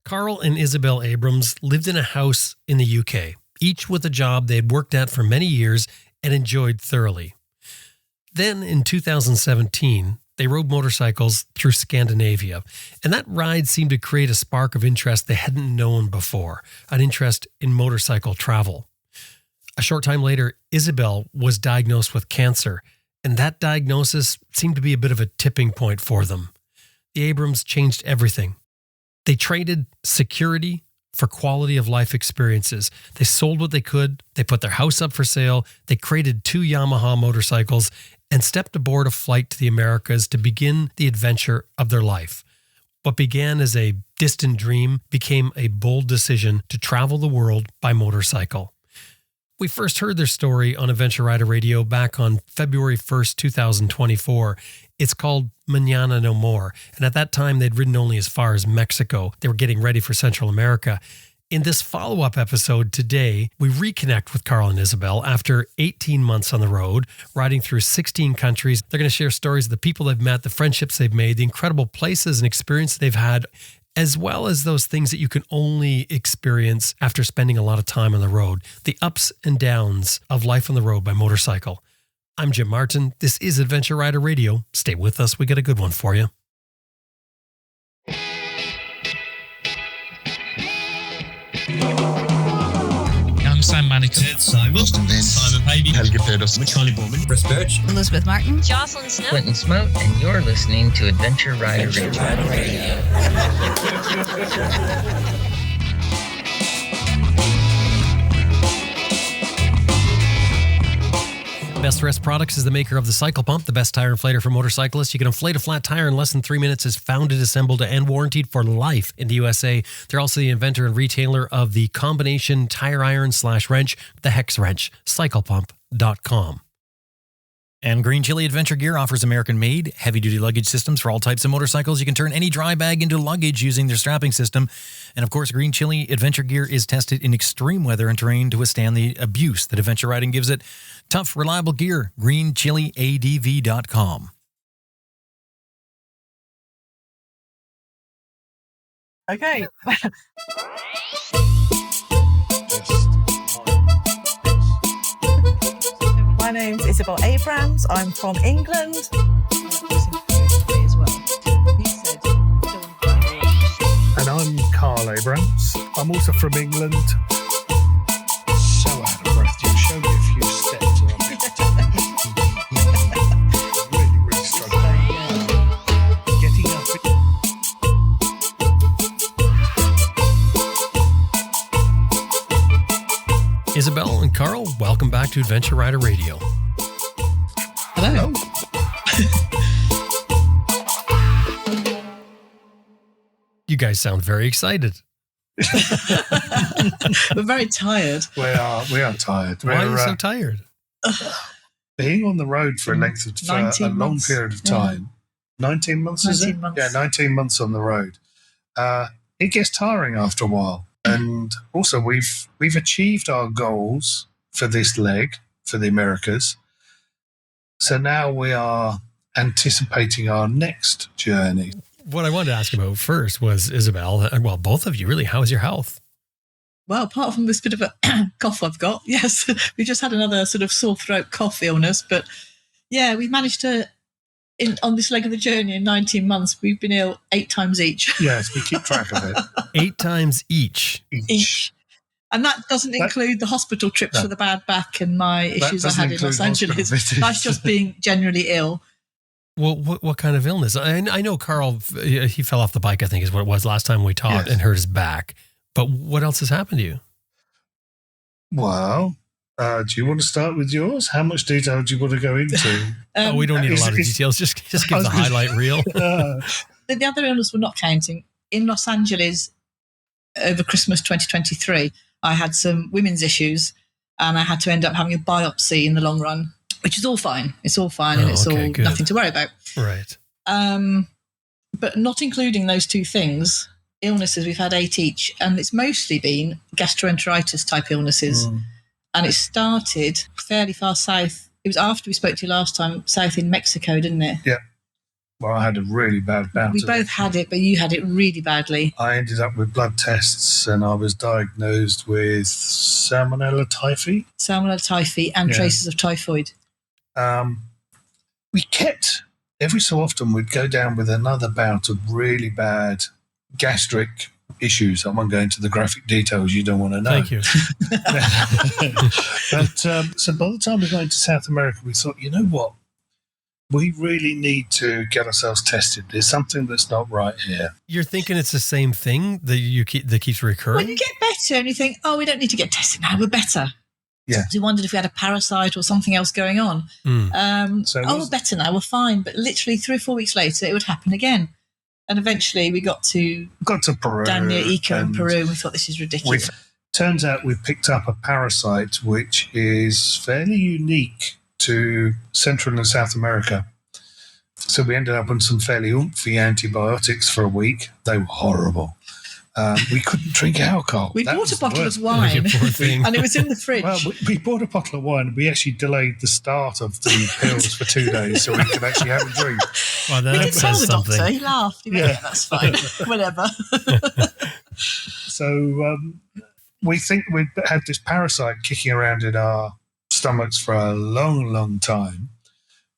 Carl and Isabel Abrams lived in a house in the UK, each with a job they had worked at for many years and enjoyed thoroughly. Then in 2017, they rode motorcycles through Scandinavia, and that ride seemed to create a spark of interest they hadn't known before, an interest in motorcycle travel. A short time later, Isabel was diagnosed with cancer, and that diagnosis seemed to be a bit of a tipping point for them. The Abrams changed everything. They traded security for quality of life experiences. They sold what they could. They put their house up for sale. They created 2 Yamaha motorcycles and stepped aboard a flight to the Americas to begin the adventure of their life. What began as a distant dream became a bold decision to travel the world by motorcycle. We first heard their story on Adventure Rider Radio back on February 1st, 2024. It's called Mañana No More. And at that time, they'd ridden only as far as Mexico. They were getting ready for Central America. In this follow-up episode today, we reconnect with Carl and Isabel after 18 months on the road, riding through 16 countries. They're going to share stories of the people they've met, the friendships they've made, the incredible places and experiences they've had, as well as those things that you can only experience after spending a lot of time on the road, the ups and downs of life on the road by motorcycle. I'm Jim Martin. This is Adventure Rider Radio. Stay with us. We got a good one for you. Sam Manikin, Simon Pavey, Helge Pedersen, Charlie Bowman, Chris Birch, Elizabeth Martin, Jocelyn Snow, Quentin Smote, and you're listening to Adventure Rider Radio. Best Rest Products is the maker of the Cycle Pump, the best tire inflator for motorcyclists. You can inflate a flat tire in less than 3 minutes. Is founded, assembled, and warranted for life in the USA. They're also the inventor and retailer of the combination tire iron / wrench, the Hex Wrench, cyclepump.com. And Green Chili Adventure Gear offers American-made, heavy-duty luggage systems for all types of motorcycles. You can turn any dry bag into luggage using their strapping system. And, of course, Green Chili Adventure Gear is tested in extreme weather and terrain to withstand the abuse that adventure riding gives it. Tough, reliable gear. GreenChiliADV.com. Okay. My name's Isabel Abrams. I'm from England. And I'm Carl Abrams. I'm also from England. So out of breath. You showed me a few steps. And I'm really struggling. Getting up. Isabel and Carl, welcome back to Adventure Rider Radio. Hello. You guys sound very excited. We're very tired. We are tired. Why are you so tired? Being on the road for a length of a long period of time. 19 months, is it? Months. Yeah, 19 months on the road. It gets tiring after a while. And also, we've achieved our goals for this leg, for the Americas. So now we are anticipating our next journey. What I wanted to ask about first was, Isabel, well, both of you, really, how is your health? Well, apart from this bit of a cough I've got, yes, we just had another sort of sore throat cough illness. But yeah, we've managed to, on this leg of the journey in 19 months, we've been ill 8 times each. Yes, we keep track of it. 8 times each. And that doesn't include the hospital trips for the bad back and my issues I had in Los Angeles. That's just being generally ill. Well, what kind of illness? I know Carl, he fell off the bike, I think is what it was last time we talked, and hurt his back. But what else has happened to you? Well, do you want to start with yours? How much detail do you want to go into? We don't need a lot of details. Just give the highlight reel. The other illness we're not counting. In Los Angeles, over Christmas 2023, I had some women's issues and I had to end up having a biopsy in the long run, which is all fine. It's all fine and it's all good. Nothing to worry about. Right. But not including those 2 things, illnesses, we've had 8 each, and it's mostly been gastroenteritis type illnesses. And it started fairly far south. It was after we spoke to you last time, south in Mexico, didn't it? Yeah. Well, I had a really bad bout We of both it. had it, but you had it really badly. I ended up with blood tests and I was diagnosed with Salmonella typhi. Salmonella typhi and Yeah. traces of typhoid. We kept, every so often, we'd go down with another bout of really bad gastric issues. I won't go into the graphic details, you don't want to know. Thank you. But so by the time we got into South America, we thought, you know what? We really need to get ourselves tested. There's something that's not right here. You're thinking it's the same thing that that keeps When recurring? you get better and you think, oh, we don't need to get tested now, we're better. Yeah. So we wondered if we had a parasite or something else going on. So it We're was- better now, we're fine. But literally 3 or 4 weeks later, it would happen again. And eventually we got to Peru. down near Ica in and Peru, and we thought, this is ridiculous. Turns out we've picked up a parasite which is fairly unique to Central and South America. So we ended up on some fairly oomphy antibiotics for a week. They were horrible. We couldn't drink alcohol. We That bought was a the bottle worst. of wine, You poor thing. and it was in the fridge. Well, we bought a bottle of wine. We actually delayed the start of the pills for 2 days so we could actually have a drink. Well, we that didn't tell says the doctor. something. He laughed. He went, Yeah. yeah, that's fine. Whatever. So we think we'd had this parasite kicking around in our stomachs for a long, long time,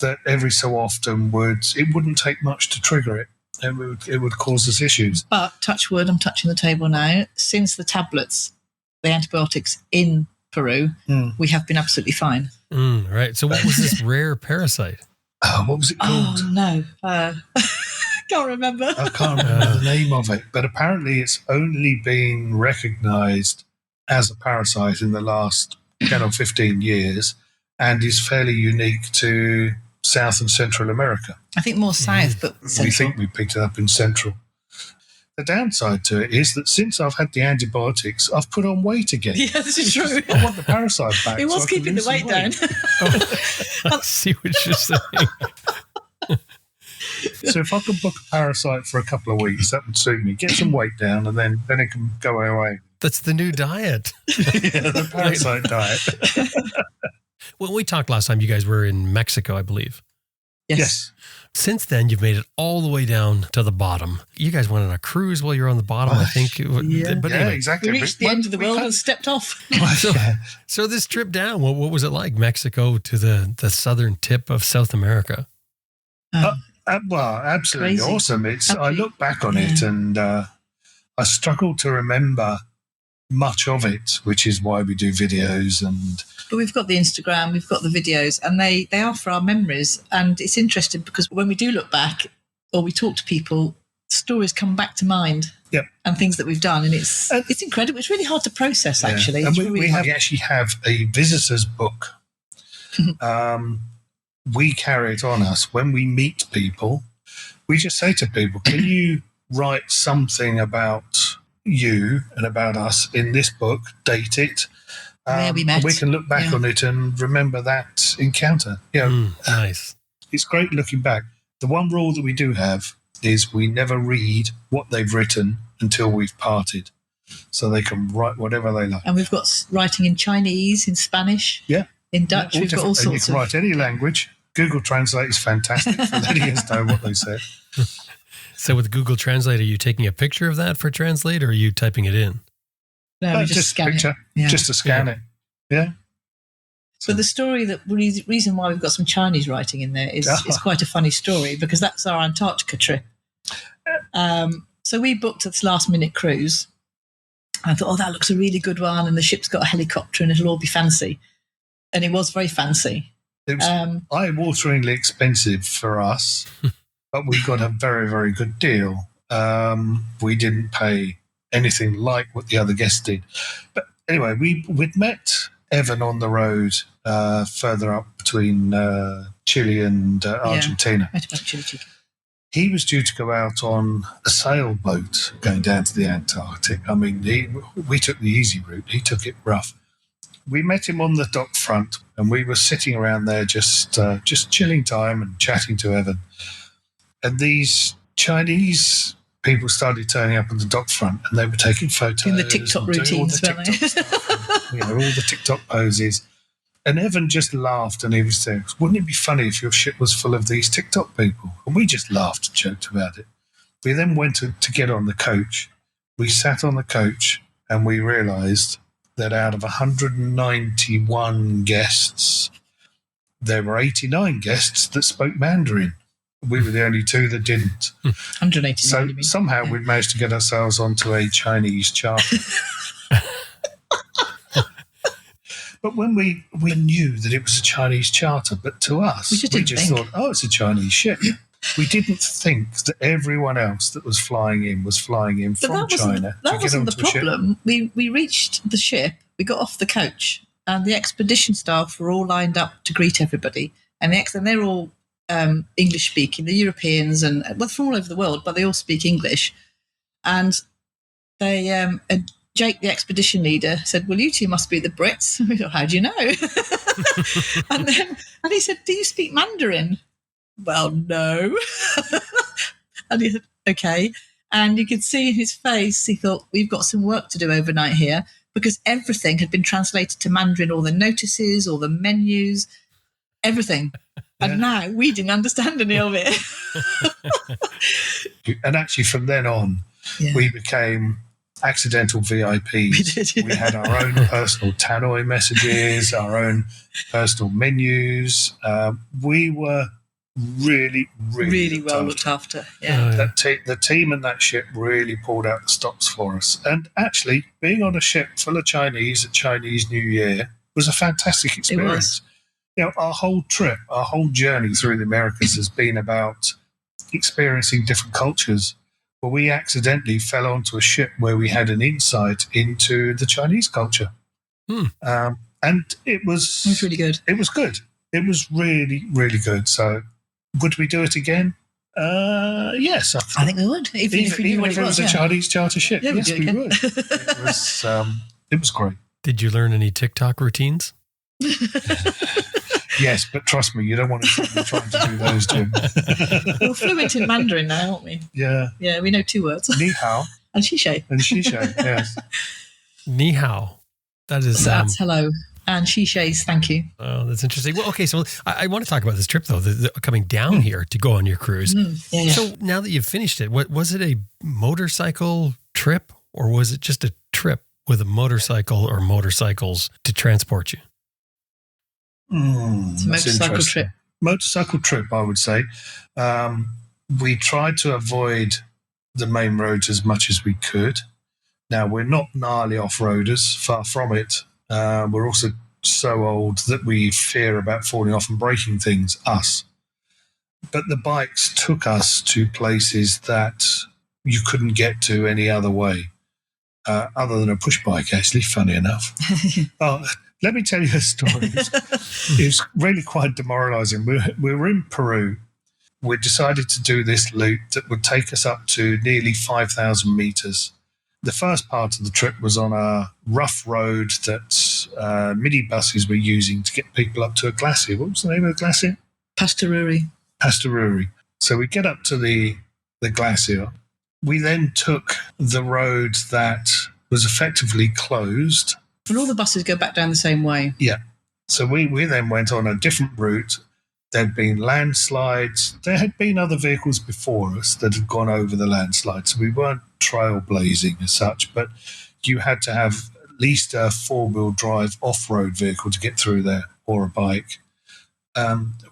that every so often it wouldn't take much to trigger it. And it would cause us issues. But touch wood, I'm touching the table now. Since the tablets, the antibiotics in Peru, we have been absolutely fine. Right. So what was this rare parasite? Oh, what was it called? Oh, no. Can't remember. I can't remember the name of it. But apparently it's only been recognised as a parasite in the last 10 or 15 years and is fairly unique to South and Central America. I think more south, but We central. think we picked it up in Central. The downside to it is that since I've had the antibiotics, I've put on weight again. Yeah, this is true. I want the parasite back. It was so I can keeping the lose some weight down. I see what you're saying. So if I could book a parasite for a couple of weeks, that would suit me. Get some weight down, and then it can go away. That's the new diet. Yeah, the parasite diet. When we talked last time, you guys were in Mexico, I believe. Yes. Since then, you've made it all the way down to the bottom. You guys went on a cruise while you were on the bottom, I think. Yeah. But Yeah, anyway, exactly. We reached the end of the world and stepped off. so this trip down, what was it like, Mexico to the southern tip of South America? Well, absolutely Crazy. awesome. I Happy. look back on it and I struggle to remember much of it, which is why we do videos. But we've got the Instagram, we've got the videos, and they are for our memories. And it's interesting because when we do look back or we talk to people, stories come back to mind. Yep. And things that we've done. And it's incredible. It's really hard to process, actually. And It's we really hard. actually have a visitor's book. We carry it on us when we meet people. We just say to people, can you write something about you and about us in this book, date it? Where we met. We can look back on it and remember that encounter. Nice. It's great looking back. The one rule that we do have is we never read what they've written until we've parted. So they can write whatever they like. And we've got writing in Chinese, in Spanish, in Dutch. All We've got all different- and you sorts can of. write any language. Google Translate is fantastic for letting us know what they said. So with Google Translate, are you taking a picture of that for Translate or are you typing it in? No, we just Just a scan picture, it. Yeah. just to scan it. Yeah. But the story reason why we've got some Chinese writing in there is quite a funny story because that's our Antarctica trip. So we booked this last minute cruise. I thought, oh, that looks a really good one, and the ship's got a helicopter, and it'll all be fancy. And it was very fancy. It was eye-wateringly expensive for us, but we got a very, very good deal. We didn't pay anything like what the other guests did. But anyway, we'd met Evan on the road further up between Chile and Argentina. Right about chili chicken. He was due to go out on a sailboat going down to the Antarctic. I mean, we took the easy route. He took it rough. We met him on the dock front, and we were sitting around there just chilling time and chatting to Evan. And these Chinese people started turning up on the dock front, and they were taking photos. Doing the TikTok and doing all routines, the weren't they? TikTok stuff, all the TikTok poses. And Evan just laughed, and he was saying, wouldn't it be funny if your ship was full of these TikTok people? And we just laughed and joked about it. We then went to get on the coach. We sat on the coach, and we realised that out of 191 guests, there were 89 guests that spoke Mandarin. We were the only two that didn't. 189. So somehow we managed to get ourselves onto a Chinese charter. But when we knew that it was a Chinese charter, but to us, we just thought, oh, it's a Chinese ship. We didn't think that everyone else that was flying in from China. That wasn't the problem. We reached the ship, we got off the coach, and the expedition staff were all lined up to greet everybody. And they're all English speaking, the Europeans, and from all over the world, but they all speak English. And they Jake, the expedition leader, said, well, you two must be the Brits. We thought, how do you know? and he said, do you speak Mandarin? Well, no. And he said, okay. And you could see in his face, he thought, we've got some work to do overnight here, because everything had been translated to Mandarin, all the notices, all the menus, everything. And now we didn't understand any of it. And actually from then on, we became accidental VIPs. We had our own personal tannoy messages, our own personal menus. We were really well looked after. Yeah. The team and that ship really pulled out the stops for us. And actually, being on a ship full of Chinese at Chinese New Year was a fantastic experience. Our whole trip, our whole journey through the Americas has been about experiencing different cultures. Well, we accidentally fell onto a ship where we had an insight into the Chinese culture. And it was really good. It was good. It was really, really good. So would we do it again? Yes. I think we would. Even if it was a Chinese charter ship. Yeah, yes, we would. It was great. Did you learn any TikTok routines? Yes, but trust me, you don't want to be trying to do those, Jim. We're fluent in Mandarin now, aren't we? Yeah. Yeah, we know 2 words. Ni hao. And shishay. Yes. Ni hao. That's hello. And shishay's thank you. Oh, that's interesting. Well, okay, so I want to talk about this trip, though, the coming down here to go on your cruise. Yeah. So now that you've finished it, was it a motorcycle trip, or was it just a trip with a motorcycle or motorcycles to transport you? It's a motorcycle trip. Motorcycle trip, I would say. We tried to avoid the main roads as much as we could. Now, we're not gnarly off-roaders, far from it. We're also so old that we fear about falling off and breaking things, us. But the bikes took us to places that you couldn't get to any other way, other than a push bike, actually, funny enough. Let me tell you a story. It's really quite demoralizing. We were in Peru. We decided to do this loop that would take us up to nearly 5,000 meters. The first part of the trip was on a rough road that minibuses were using to get people up to a glacier. What was the name of the glacier? Pastoruri. So we get up to the glacier. We then took the road that was effectively closed. And all the buses go back down the same way. Yeah. So we then went on a different route. There'd been landslides. There had been other vehicles before us that had gone over the landslide. So we weren't trailblazing as such, but you had to have at least a 4-wheel drive off-road vehicle to get through there, or a bike.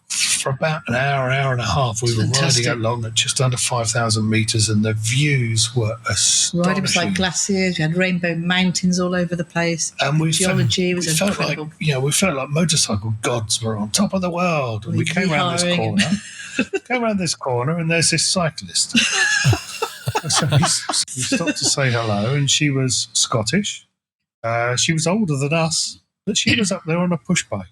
For about an hour and a half, we were riding along at just under 5,000 meters, and the views were astonishing. Right, it was like glaciers. We had rainbow mountains all over the place. And geology was incredible. We felt like motorcycle gods were on top of the world. And we came around this corner, and there's this cyclist. So we stopped to say hello, and she was Scottish. She was older than us, but she was up there on a push bike.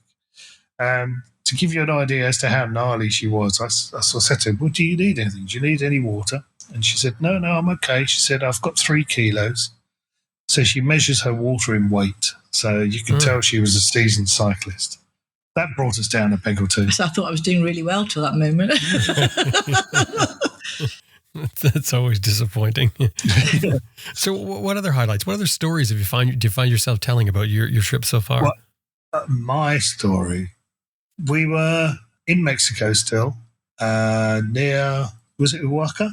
To give you an idea as to how gnarly she was, I said to her, well, do you need anything? Do you need any water? And she said, no, I'm okay. She said, I've got 3 kilos. So she measures her water in weight. So you can tell she was a seasoned cyclist. That brought us down a peg or two. So I thought I was doing really well till that moment. That's always disappointing. So what other highlights? What other stories do you find yourself telling about your trip so far? Well, My story. We were in Mexico still, near, was it Oaxaca?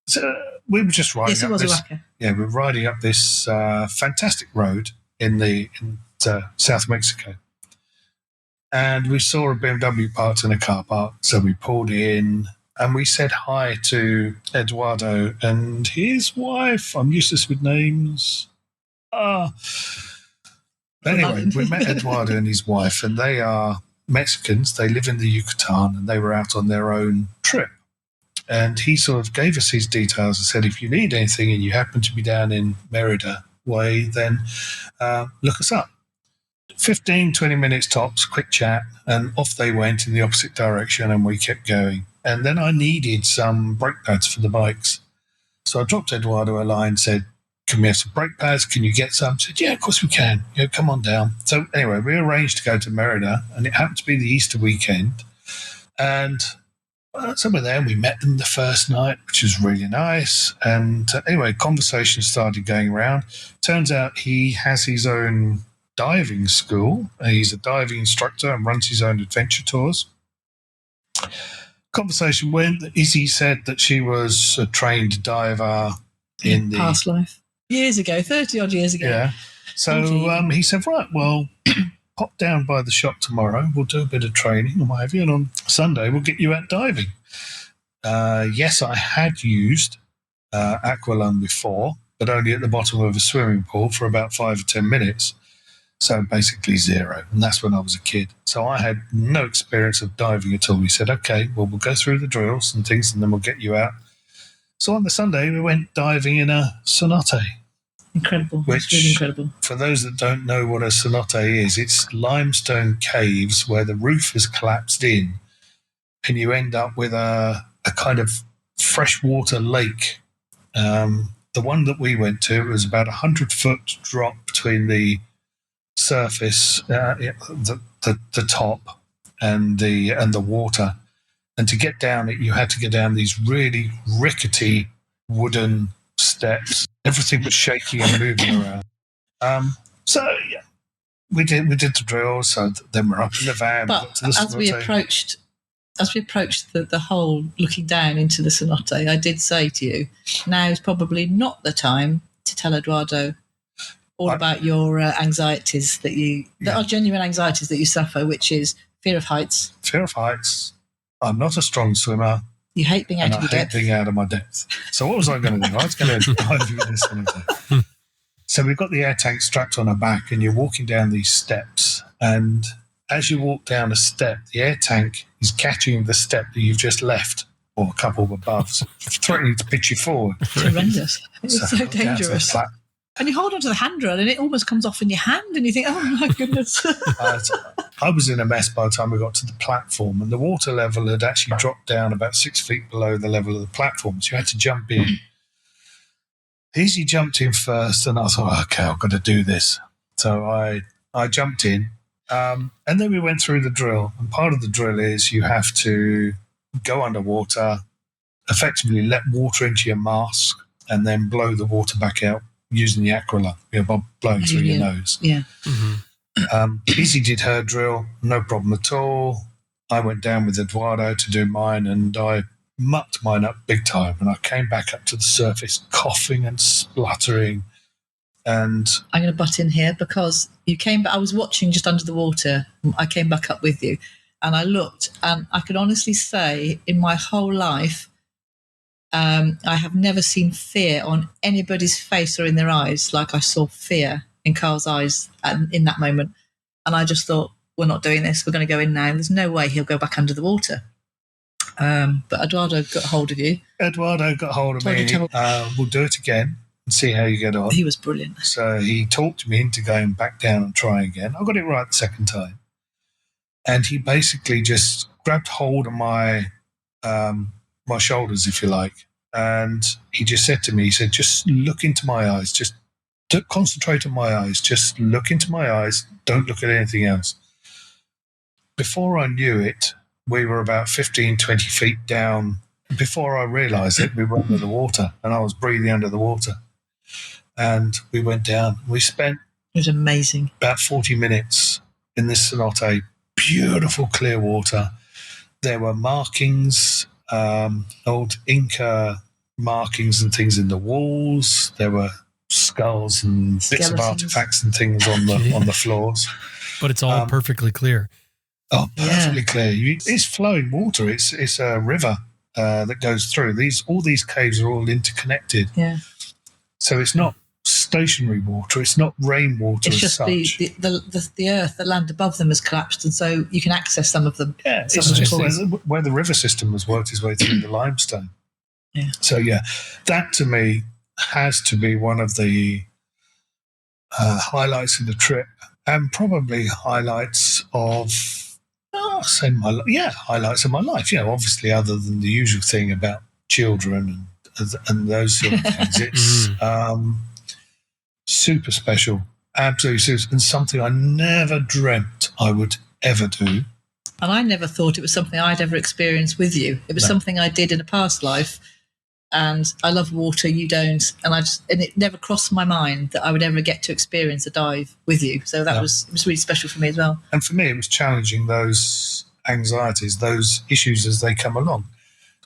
So we were just riding Yes, it up was this. Oaxaca. Yeah, we were riding up this fantastic road in South Mexico, and we saw a BMW parked in a car park. So we pulled in, and we said hi to Eduardo and his wife. I'm useless with names. Anyway, we met Eduardo and his wife, and they are Mexicans. They live in the Yucatan, and they were out on their own trip. And he sort of gave us his details and said, if you need anything and you happen to be down in Merida way, then look us up. 15, 20 minutes tops, quick chat, and off they went in the opposite direction, and we kept going. And then I needed some brake pads for the bikes. So I dropped Eduardo a line, said, can we have some brake pads? Can you get some? I said, yeah, of course we can. Yeah, come on down. So anyway, we arranged to go to Merida, and it happened to be the Easter weekend. And so we're there, and we met them the first night, which was really nice. And anyway, conversation started going around. Turns out he has his own diving school. He's a diving instructor and runs his own adventure tours. Conversation went, Izzy said that she was a trained diver in the past life. Years ago, 30 odd years ago. Yeah. So he said, right, well, pop down by the shop tomorrow. We'll do a bit of training and what have you. And on Sunday, we'll get you out diving. Yes, I had used Aqualung before, but only at the bottom of a swimming pool for about 5 or 10 minutes. So basically zero. And that's when I was a kid. So I had no experience of diving at all. We said, okay, well, we'll go through the drills and things, and then we'll get you out. So on the Sunday, we went diving in a cenote. Incredible. Which, it's really incredible. For those that don't know what a cenote is, it's limestone caves where the roof has collapsed in, and you end up with a kind of freshwater lake. The one that we went to was about 100-foot drop between the surface, the top, and the water. And to get down it, you had to go down these really rickety wooden steps. Everything was shaking and moving around. So yeah, we did the drill. So then we're up in the van. But as we approached the hole, looking down into the cenote, I did say to you, now is probably not the time to tell Eduardo all about your anxieties that are genuine anxieties that you suffer, which is fear of heights. Fear of heights. I'm not a strong swimmer. You hate being out of your depth. I hate being out of my depth. So what was I going to do? I was going to dive into this cenote. So we've got the air tank strapped on our back, and you're walking down these steps. And as you walk down a step, the air tank is catching the step that you've just left, or a couple above, threatening to pitch you forward. It's horrendous. It's so dangerous. And you hold onto the handrail, and it almost comes off in your hand, and you think, oh, my goodness. I was in a mess by the time we got to the platform, and the water level had actually dropped down about 6 feet below the level of the platform, so you had to jump in. Izzy jumped in first, and I thought, okay, I've got to do this. So I jumped in, and then we went through the drill. And part of the drill is you have to go underwater, effectively let water into your mask, and then blow the water back out using the Aqualung, blowing through your nose. Yeah. Mm-hmm. Izzy did her drill, no problem at all. I went down with Eduardo to do mine, and I mucked mine up big time. And I came back up to the surface coughing and spluttering. And I'm going to butt in here because you came back. I was watching just under the water. I came back up with you, and I looked, and I could honestly say in my whole life, I have never seen fear on anybody's face or in their eyes like I saw fear in Carl's eyes in that moment. And I just thought, we're not doing this. We're going to go in now. There's no way he'll go back under the water. But Eduardo got hold of you. Eduardo got hold of me. We'll do it again and see how you get on. He was brilliant. So he talked me into going back down and trying again. I got it right the second time. And he basically just grabbed hold of my shoulders, if you like. And he just said to me, he said, just look into my eyes. Just concentrate on my eyes. Just look into my eyes. Don't look at anything else. Before I knew it, we were about 15, 20 feet down. Before I realised it, we were under the water, and I was breathing under the water. And we went down. We spent it was amazing. About 40 minutes in this cenote, beautiful clear water. There were markings, old Inca markings and things in the walls. There were skulls and bits of artifacts and things on the floors. But it's all perfectly clear. Oh, perfectly clear. It's flowing water. It's a river that goes through. All these caves are all interconnected. Yeah. So it's not stationary water. It's not rainwater. It's just the earth, the land above them has collapsed, and so you can access some of them. Yeah, it's just where the river system has worked its way through the limestone. Yeah. So that to me has to be one of the highlights of the trip, and probably highlights of highlights of my life. Obviously, other than the usual thing about children and those sort of things, it's super special, absolutely super, and something I never dreamt I would ever do. And I never thought it was something I'd ever experienced with you. It was something I did in a past life, and I love water, you don't, and it never crossed my mind that I would ever get to experience a dive with you. So it was really special for me as well. And for me, it was challenging those anxieties, those issues as they come along.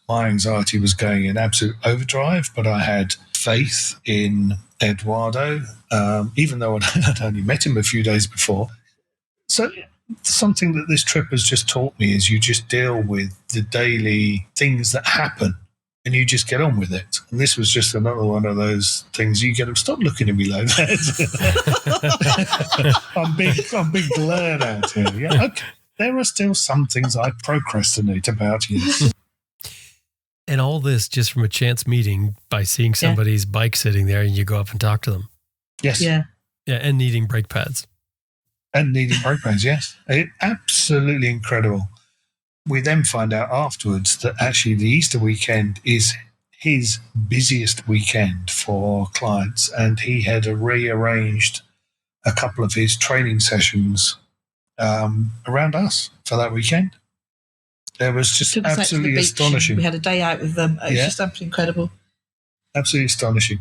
My anxiety was going in absolute overdrive, but I had faith in Eduardo, even though I'd only met him a few days before. So something that this trip has just taught me is you just deal with the daily things that happen and you just get on with it. And this was just another one of those things you get to stop looking at me like that. I'm being glared at here. Yeah, okay. There are still some things I procrastinate about, yes. And all this just from a chance meeting by seeing somebody's bike sitting there and you go up and talk to them. Yes. Yeah. Yeah, and needing brake pads. Yes. Absolutely incredible. We then find out afterwards that actually the Easter weekend is his busiest weekend for clients, and he had rearranged a couple of his training sessions around us for that weekend. It was just absolutely astonishing. We had a day out with them. It was just absolutely incredible. Absolutely astonishing.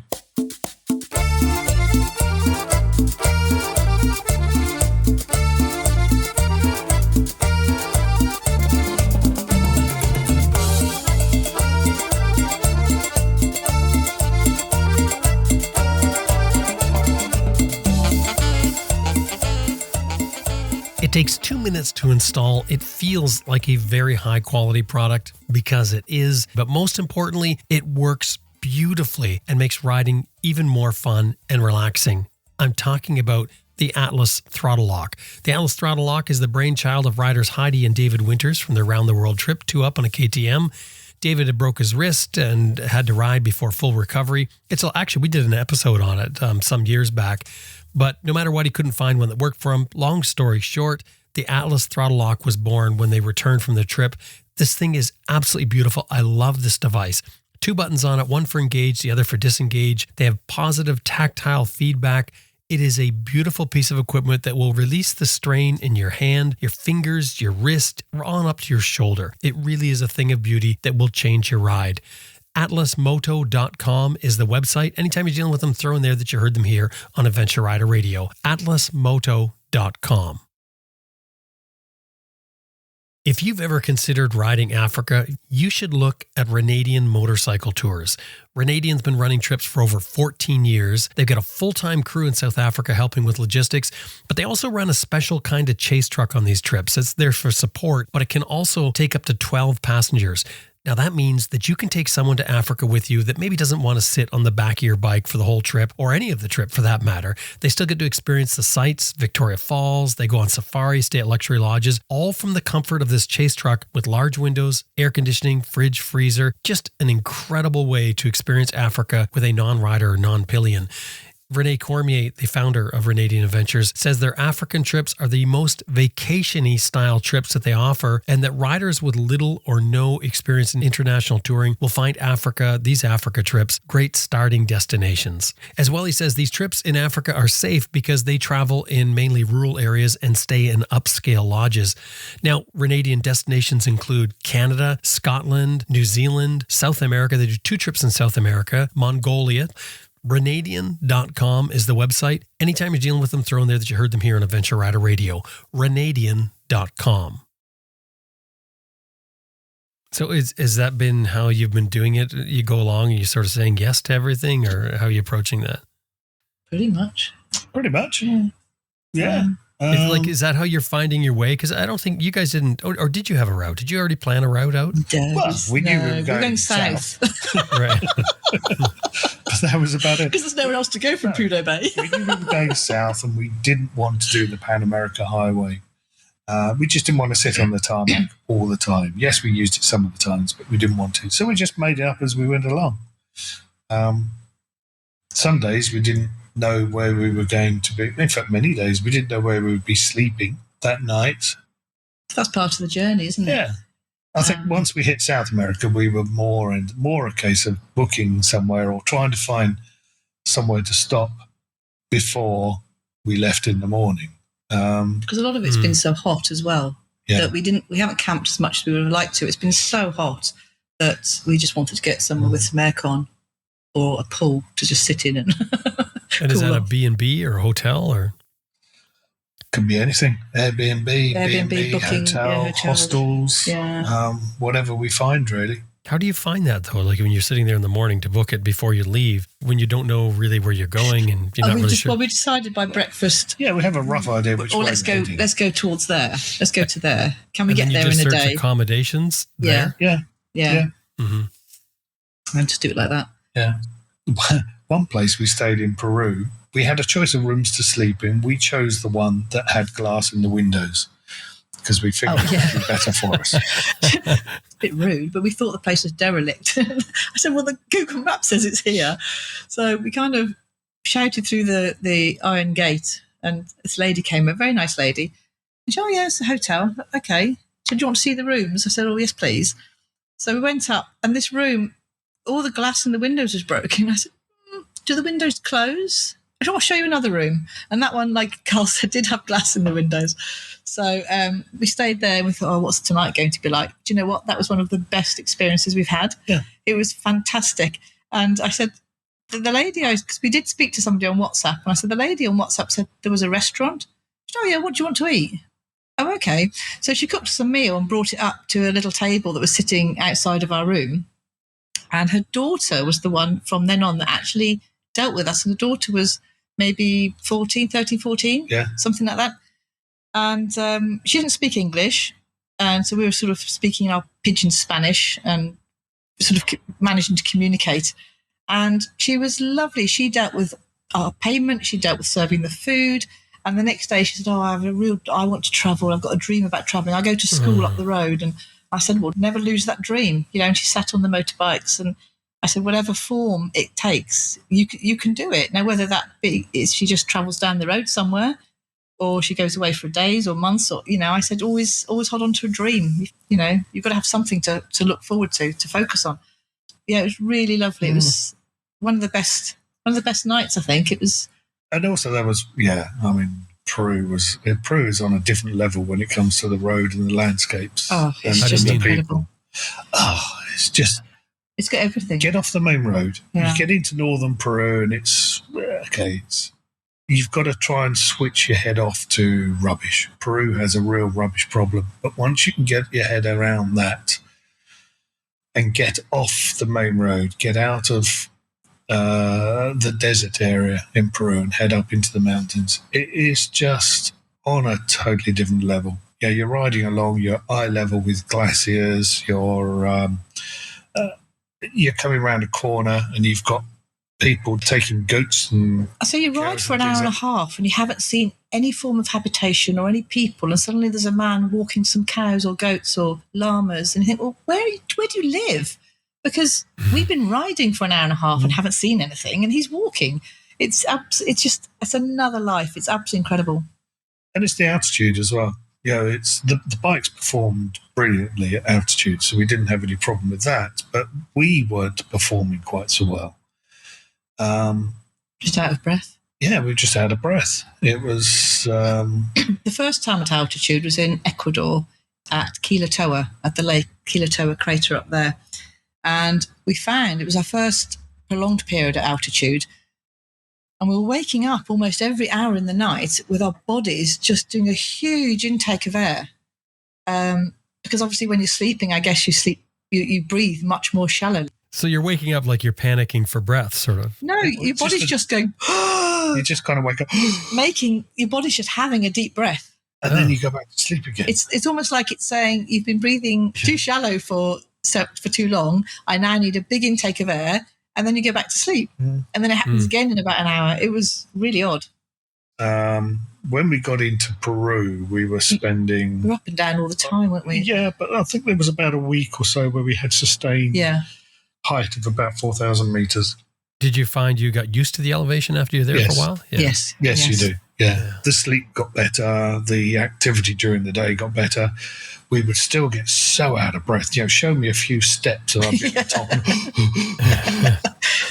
It takes 2 minutes to install. It feels like a very high quality product because it is, but most importantly, it works beautifully and makes riding even more fun and relaxing. I'm talking about the Atlas Throttle Lock. The Atlas Throttle Lock is the brainchild of riders Heidi and David Winters from their round the world trip, 2 up on a KTM. David had broke his wrist and had to ride before full recovery. We did an episode on it some years back. But no matter what, he couldn't find one that worked for him. Long story short, the Atlas Throttle Lock was born when they returned from the trip. This thing is absolutely beautiful. I love this device. 2 buttons on it, one for engage, the other for disengage. They have positive tactile feedback. It is a beautiful piece of equipment that will release the strain in your hand, your fingers, your wrist, on up to your shoulder. It really is a thing of beauty that will change your ride. atlasmoto.com is the website. Anytime you're dealing with them, throw in there that you heard them here on Adventure Rider Radio. atlasmoto.com. If you've ever considered riding Africa, you should look at Renadian Motorcycle Tours. Renadian's been running trips for over 14 years. They've got a full-time crew in South Africa helping with logistics, but they also run a special kind of chase truck on these trips. It's there for support, but it can also take up to 12 passengers. Now, that means that you can take someone to Africa with you that maybe doesn't want to sit on the back of your bike for the whole trip, or any of the trip for that matter. They still get to experience the sights, Victoria Falls, they go on safari, stay at luxury lodges, all from the comfort of this chase truck with large windows, air conditioning, fridge, freezer. Just an incredible way to experience Africa with a non-rider or non-pillion. Renee Cormier, the founder of Renadian Adventures, says their African trips are the most vacation-y style trips that they offer, and that riders with little or no experience in international touring will find these Africa trips, great starting destinations. As well, he says these trips in Africa are safe because they travel in mainly rural areas and stay in upscale lodges. Now, Renadian destinations include Canada, Scotland, New Zealand, South America. They do 2 trips in South America, Mongolia, Renadian.com is the website. Anytime you're dealing with them, throw in there that you heard them here on Adventure Rider Radio. Renadian.com. So has that been how you've been doing it? You go along and you're sort of saying yes to everything, or how are you approaching that? Pretty much. Pretty much. Yeah. Yeah. Is that how you're finding your way? Because I don't think you guys didn't, or did you have a route? Did you already plan a route out? Well, we knew we were going south. Right. But that was about it. Because there's nowhere else to go from Prudhoe Bay. We knew we were going south, and we didn't want to do the Pan America Highway. We just didn't want to sit on the tarmac all the time. Yes, we used it some of the times, but we didn't want to. So we just made it up as we went along. Some days we didn't know where we were going to be. In fact, many days we didn't know where we would be sleeping that night. That's part of the journey, isn't it? Yeah. I think once we hit South America, we were more a case of booking somewhere or trying to find somewhere to stop before we left in the morning. Because a lot of it's been so hot as well that we haven't camped as much as we would have liked to. It's been so hot that we just wanted to get somewhere with some aircon or a pool to just sit in and is that a B&B or a hotel or? Could be anything. Airbnb booking, hotel, hostels, whatever we find really. How do you find that though? Like when you're sitting there in the morning to book it before you leave, when you don't know really where you're going and you're not really sure. Well, we decided by breakfast. Yeah, we have a rough idea which way. Let's go towards there. Let's go to there. Can we get there in a search day? Accommodations there? Yeah. Mm-hmm. And just do it like that. Yeah. One place we stayed in Peru, we had a choice of rooms to sleep in. We chose the one that had glass in the windows because we figured it would be better for us. A bit rude, but we thought the place was derelict. I said, well, the Google Map says it's here. So we kind of shouted through the iron gate, and this lady came, a very nice lady. And she said, oh, yeah, it's a hotel. Okay. She said, do you want to see the rooms? I said, oh, yes, please. So we went up, and this room, all the glass in the windows was broken. I said, do the windows close? I said, I'll show you another room. And that one, like Carl said, did have glass in the windows. So we stayed there and we thought, oh, what's tonight going to be like? Do you know what? That was one of the best experiences we've had. Yeah. It was fantastic. And I said, the lady, because we did speak to somebody on WhatsApp, and I said, the lady on WhatsApp said there was a restaurant. She said, oh, yeah, what do you want to eat? Oh, okay. So she cooked us a meal and brought it up to a little table that was sitting outside of our room. And her daughter was the one from then on that actually dealt with us. And the daughter was maybe 13, 14, something like that. And she didn't speak English. And so we were sort of speaking our pidgin Spanish and sort of managing to communicate. And she was lovely. She dealt with our payment. She dealt with serving the food. And the next day she said, oh, I want to travel. I've got a dream about traveling. I go to school up the road. And I said, well, never lose that dream. You know, and she sat on the motorbikes, and I said, whatever form it takes, you can do it. Now, whether that be is she just travels down the road somewhere, or she goes away for days or months, or, you know, I said, always hold on to a dream. You know, you've got to have something to look forward to focus on. Yeah, it was really lovely. It was one of the best nights, I think. It was. And also there was, I mean, Peru is on a different level when it comes to the road and the landscapes. Oh, it's just incredible. People. Oh, it's got everything. Get off the main road. Yeah. You get into northern Peru and it's you've got to try and switch your head off to rubbish. Peru has a real rubbish problem. But once you can get your head around that and get off the main road, get out of the desert area in Peru and head up into the mountains, it is just on a totally different level. Yeah, you're riding along, you're eye level with glaciers, you're coming around a corner and you've got people taking goats and... So you ride for an hour and a half and you haven't seen any form of habitation or any people, and suddenly there's a man walking some cows or goats or llamas, and you think, well, where do you live? Because we've been riding for an hour and a half and haven't seen anything, and he's walking. It's another life. It's absolutely incredible. And it's the altitude as well. You know, it's the bikes performed brilliantly at altitude, so we didn't have any problem with that. But we weren't performing quite so well. Just out of breath? Yeah, we were just out of breath. It was... The first time at altitude was in Ecuador at Quilatoa, at the Lake Quilatoa crater up there. And we found it was our first prolonged period at altitude. And we were waking up almost every hour in the night with our bodies just doing a huge intake of air. Because obviously when you're sleeping, I guess you breathe much more shallowly. So you're waking up like you're panicking for breath, sort of. No, your body's just going... You just kind of wake up. Your body's just having a deep breath. And then you go back to sleep again. It's almost like it's saying, you've been breathing too shallow for too long. I now need a big intake of air. And then you go back to sleep. And then it happens again in about an hour. It was really odd. When we got into Peru, we were spending... We were up and down all the time, weren't we? Yeah, but I think there was about a week or so where we had sustained height of about 4,000 metres. Did you find you got used to the elevation after you were there for a while? Yeah. Yes, you do. Yeah. The sleep got better. The activity during the day got better. We would still get so out of breath. Show me a few steps and I'd be at the top.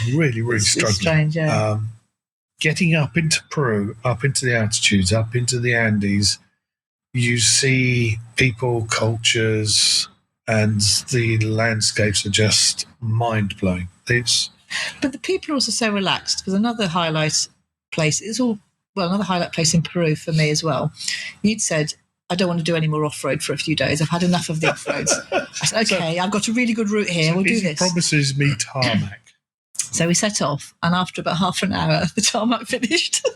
Really, really struggling. It's strange, yeah. Getting up into Peru, up into the altitudes, up into the Andes, you see people, cultures, and the landscapes are just mind-blowing. But the people are also so relaxed, because another highlight place in Peru for me as well. You'd said, I don't want to do any more off-road for a few days. I've had enough of the off-roads. I said, okay, I've got a really good route here. We'll do this. Promises me tarmac. So we set off, and after about half an hour, the tarmac finished.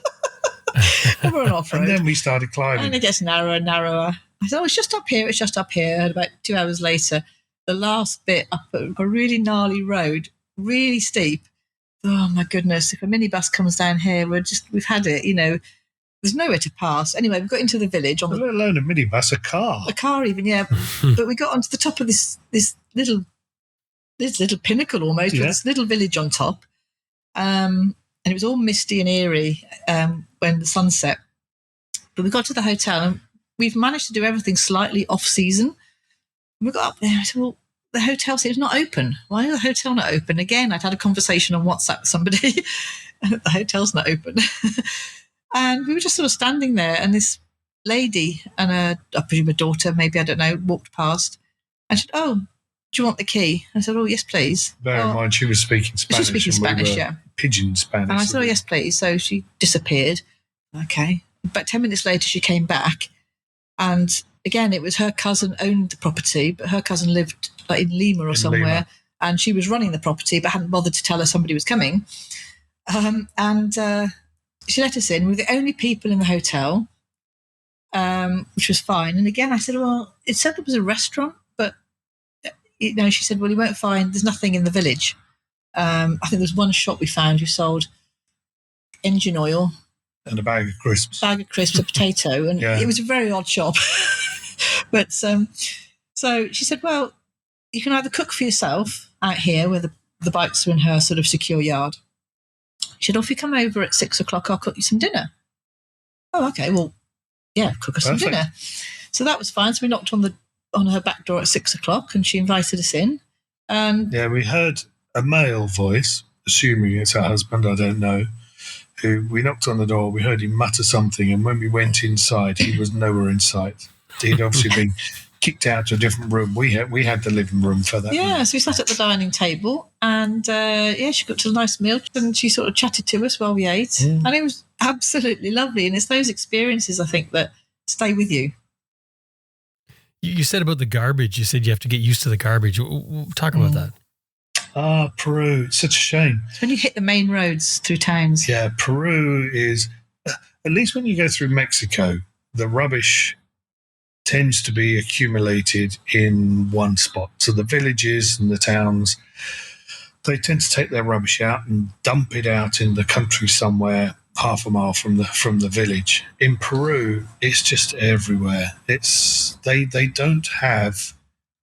And we're on off-road. And then we started climbing. And it gets narrower and narrower. I said, it's just up here. And about 2 hours later, the last bit up a really gnarly road, really steep. Oh, my goodness. If a minibus comes down here, we've had it, There's nowhere to pass. Anyway, we got into the village. Let alone a minibus, a car. A car even, yeah. But we got onto the top of this little pinnacle almost, with this little village on top. And it was all misty and eerie when the sun set. But we got to the hotel, and we've managed to do everything slightly off-season. We got up there, I said, well, the hotel said it's not open. Why is the hotel not open? Again, I'd had a conversation on WhatsApp with somebody. The hotel's not open. And we were just sort of standing there, and this lady and I presume a daughter, maybe, I don't know, walked past. And she said, oh, do you want the key? I said, oh, yes, please. Bear in mind, she was speaking Spanish. She was speaking Spanish, yeah. Pidgin Spanish. And I said, oh, yes, please. So she disappeared. Okay. About 10 minutes later, she came back. And again, it was her cousin owned the property, but her cousin lived like in Lima or somewhere. Lima. And she was running the property, but hadn't bothered to tell her somebody was coming. She let us in. We were the only people in the hotel, which was fine. And again, I said, well, it said there was a restaurant, but, she said, well, you won't find, there's nothing in the village. I think there's one shop we found who sold engine oil. And a bag of crisps. A potato. And it was a very odd shop. But so she said, well, you can either cook for yourself out here where the bikes are in her sort of secure yard. She said, if you come over at 6 o'clock, I'll cook you some dinner. Oh, okay. Well, yeah, cook us some dinner. So that was fine. So we knocked on her back door at 6 o'clock, and she invited us in. We heard a male voice, assuming it's her husband, I don't know, who we knocked on the door. We heard him mutter something, and when we went inside, he was nowhere in sight. He'd obviously been kicked out to a different room. We had the living room for that. Yeah, so we sat at the dining table, and she got to a nice meal, and she sort of chatted to us while we ate, and it was absolutely lovely. And it's those experiences, I think, that stay with you. You said about the garbage. You said you have to get used to the garbage. Talk about that. Peru, it's such a shame. It's when you hit the main roads through towns. Yeah, Peru is, at least when you go through Mexico, the rubbish tends to be accumulated in one spot. So the villages and the towns, they tend to take their rubbish out and dump it out in the country somewhere half a mile from the village. In Peru, it's just everywhere. They don't have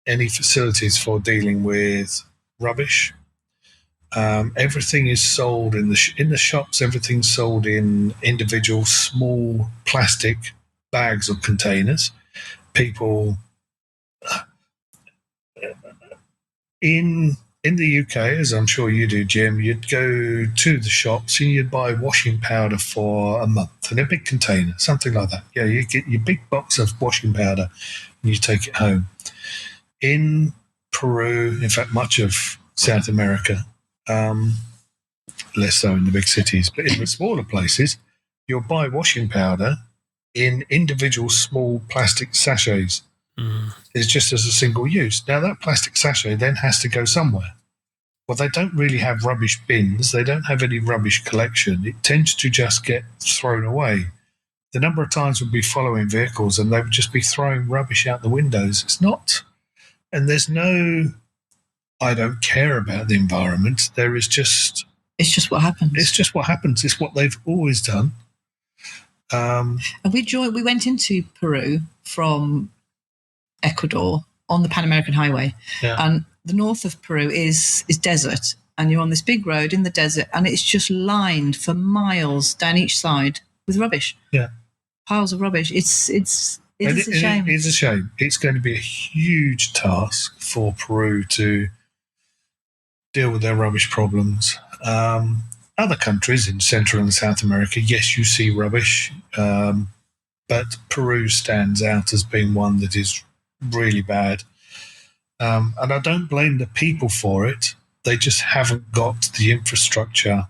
any facilities for dealing with rubbish. Everything is sold in the shops. Everything's sold in individual small plastic bags or containers. People in the UK, as I'm sure you do, Jim, you'd go to the shops and you'd buy washing powder for a month in a big container, something like that. Yeah, you get your big box of washing powder and you take it home. In Peru, in fact, much of South America, less so in the big cities, but in the smaller places, you'll buy washing powder in individual small plastic sachets. It's just as a single use. Now, that plastic sachet then has to go somewhere. Well, they don't really have rubbish bins. They don't have any rubbish collection. It tends to just get thrown away. The number of times we'd be following vehicles and they would just be throwing rubbish out the windows. It's not, and there's no, I don't care about the environment. There is just... It's just what happens. It's just what happens. It's what they've always done. And we went into Peru from Ecuador on the Pan American Highway. Yeah. And the north of Peru is desert. And you're on this big road in the desert and it's just lined for miles down each side with rubbish. Yeah. Piles of rubbish. It is a shame. It is a shame. It's going to be a huge task for Peru to deal with their rubbish problems. Other countries in Central and South America, yes, you see rubbish, but Peru stands out as being one that is really bad. And I don't blame the people for it. They just haven't got the infrastructure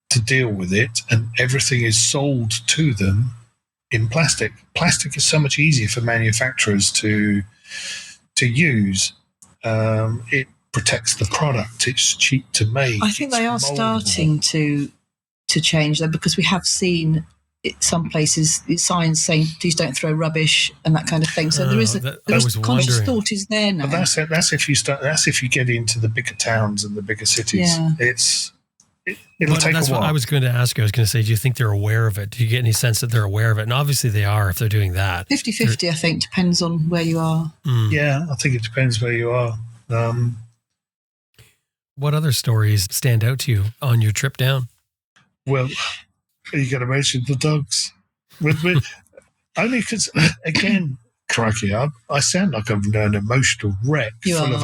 to deal with it, and everything is sold to them in plastic. Plastic is so much easier for manufacturers to use. It protects the product. It's cheap to make. I think they are starting to change though, because we have seen some places signs saying please don't throw rubbish and that kind of thing. So there is conscious thought is there now. But that's if you start. That's if you get into the bigger towns and the bigger cities. Yeah. It'll take a while. That's what I was going to ask you. I was going to say, do you think they're aware of it? Do you get any sense that they're aware of it? And obviously they are if they're doing that. 50-50, I think, depends on where you are. Yeah, I think it depends where you are. What other stories stand out to you on your trip down? Well, you got to mention the dogs. Only because, again, crikey, I sound like I'm an emotional wreck full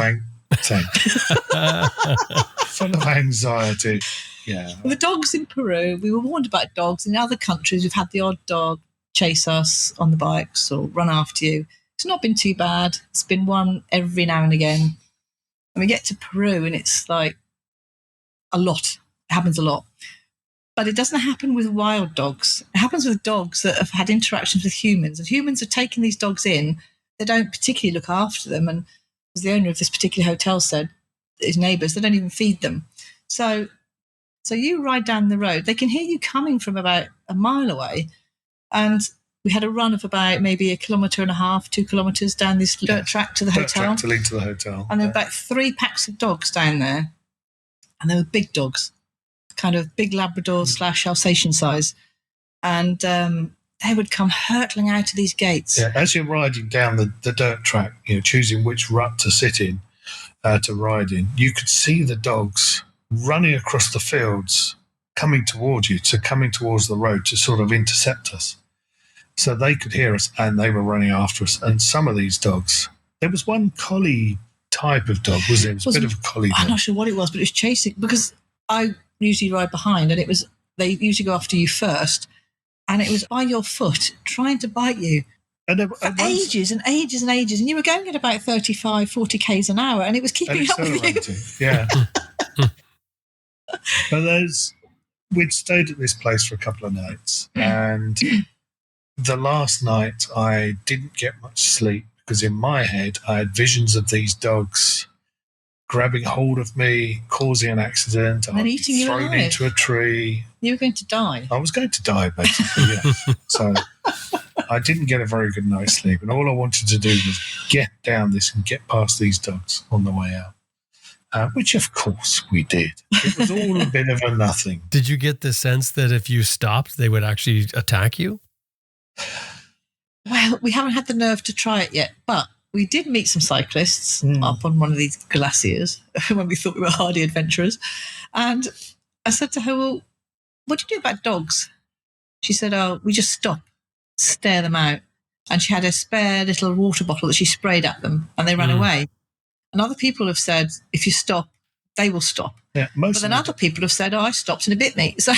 of anxiety. Yeah. The dogs in Peru, we were warned about dogs. In other countries, we've had the odd dog chase us on the bikes or run after you. It's not been too bad. It's been one every now and again. And we get to Peru and it's like a lot. It happens a lot. But it doesn't happen with wild dogs. It happens with dogs that have had interactions with humans. And humans are taking these dogs in. They don't particularly look after them. And as the owner of this particular hotel said, his neighbours, they don't even feed them. So you ride down the road. They can hear you coming from about a mile away. And we had a run of about maybe 1.5 kilometres, 2 kilometres down this dirt track to the hotel. Track to lead to the hotel. And there were about 3 packs of dogs down there. And they were big dogs, kind of big Labrador / Alsatian size. And they would come hurtling out of these gates. Yeah, as you're riding down the dirt track, choosing which rut to sit in, to ride in, you could see the dogs running across the fields, coming towards the road to sort of intercept us. So they could hear us and they were running after us. And some of these dogs, there was one collie type of dog, was it? It was a bit of a collie dog. I'm not sure what it was, but it was chasing, because I usually ride behind and they usually go after you first. And it was by your foot trying to bite you for ages and ages and ages. And you were going at about 35, 40 Ks an hour and it was keeping up with you. Yeah. But we'd stayed at this place for a couple of nights, and the last night I didn't get much sleep because in my head I had visions of these dogs grabbing hold of me, causing an accident, and then eating you thrown alive into a tree. You were going to die. I was going to die, basically, yeah. So I didn't get a very good night's sleep, and all I wanted to do was get down this and get past these dogs on the way out. Which, of course, we did. It was all a bit of a nothing. Did you get the sense that if you stopped, they would actually attack you? Well, we haven't had the nerve to try it yet, but we did meet some cyclists up on one of these glaciers when we thought we were hardy adventurers. And I said to her, well, what do you do about dogs? She said, oh, we just stop, stare them out. And she had a spare little water bottle that she sprayed at them and they ran away. And other people have said, if you stop, they will stop. Yeah, but then other people have said, oh, I stopped and it bit me. So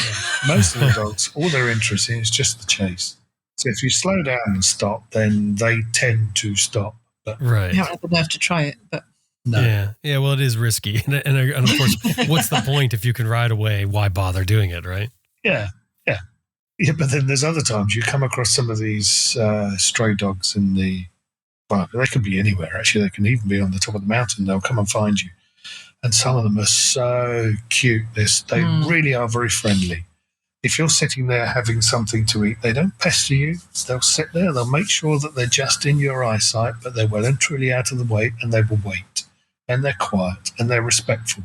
most of the dogs, all they're interested in is just the chase. So if you slow down and stop, then they tend to stop. But right. We haven't had the nerve to try it. But No. Yeah. Well, it is risky, and of course, what's the point if you can ride away? Why bother doing it, right? Yeah. But then there's other times you come across some of these stray dogs in the park. They can be anywhere. Actually, they can even be on the top of the mountain. They'll come and find you, and some of them are so cute. They really are very friendly. If you're sitting there having something to eat, they don't pester you. They'll sit there. They'll make sure that they're just in your eyesight, but they're well and truly out of the way, and they will wait. And they're quiet, and they're respectful.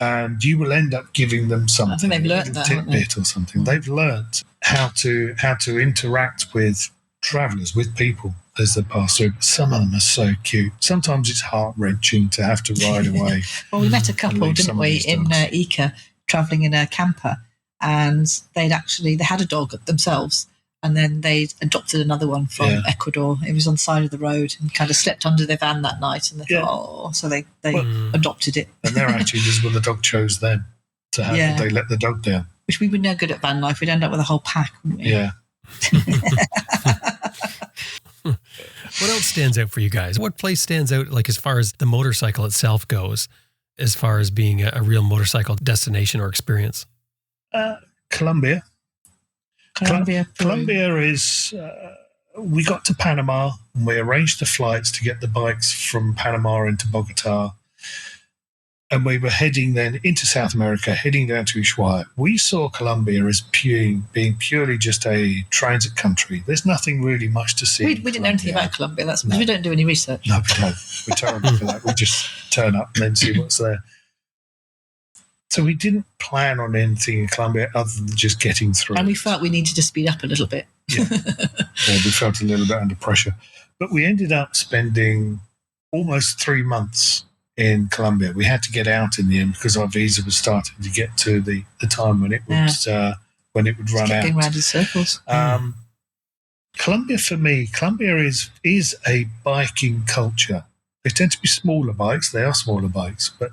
And you will end up giving them something. I think they've learnt that, haven't they? Tidbit or something. They've learnt how to interact with travellers, with people as they pass through. Some of them are so cute. Sometimes it's heart-wrenching to have to ride away. Well, we met a couple, didn't we, in Ica, travelling in a camper. And they had a dog themselves, and then they adopted another one from Ecuador. It was on the side of the road and kind of slept under their van that night. And they thought, so they adopted it. And their attitude is, well, the dog chose them to have. They let the dog down. Which we were no good at van life. We'd end up with a whole pack, wouldn't we? Yeah. What else stands out for you guys? What place stands out, like as far as the motorcycle itself goes, as far as being a real motorcycle destination or experience? Colombia. Colombia is. We got to Panama and we arranged the flights to get the bikes from Panama into Bogota, and we were heading then into South America, heading down to Ushuaia. We saw Colombia as being purely just a transit country. There's nothing really much to see. We didn't know anything about Colombia. That's because we don't do any research. No, we don't. We're terrible for that. We just turn up and then see what's there. So we didn't plan on anything in Colombia other than just getting through. And we felt we needed to speed up a little bit. Yeah, we felt a little bit under pressure. But we ended up spending almost 3 months in Colombia. We had to get out in the end because our visa was starting to get to the time when it would run out. Going round in circles. Colombia, for me, is a biking culture. They tend to be smaller bikes. They are smaller bikes, but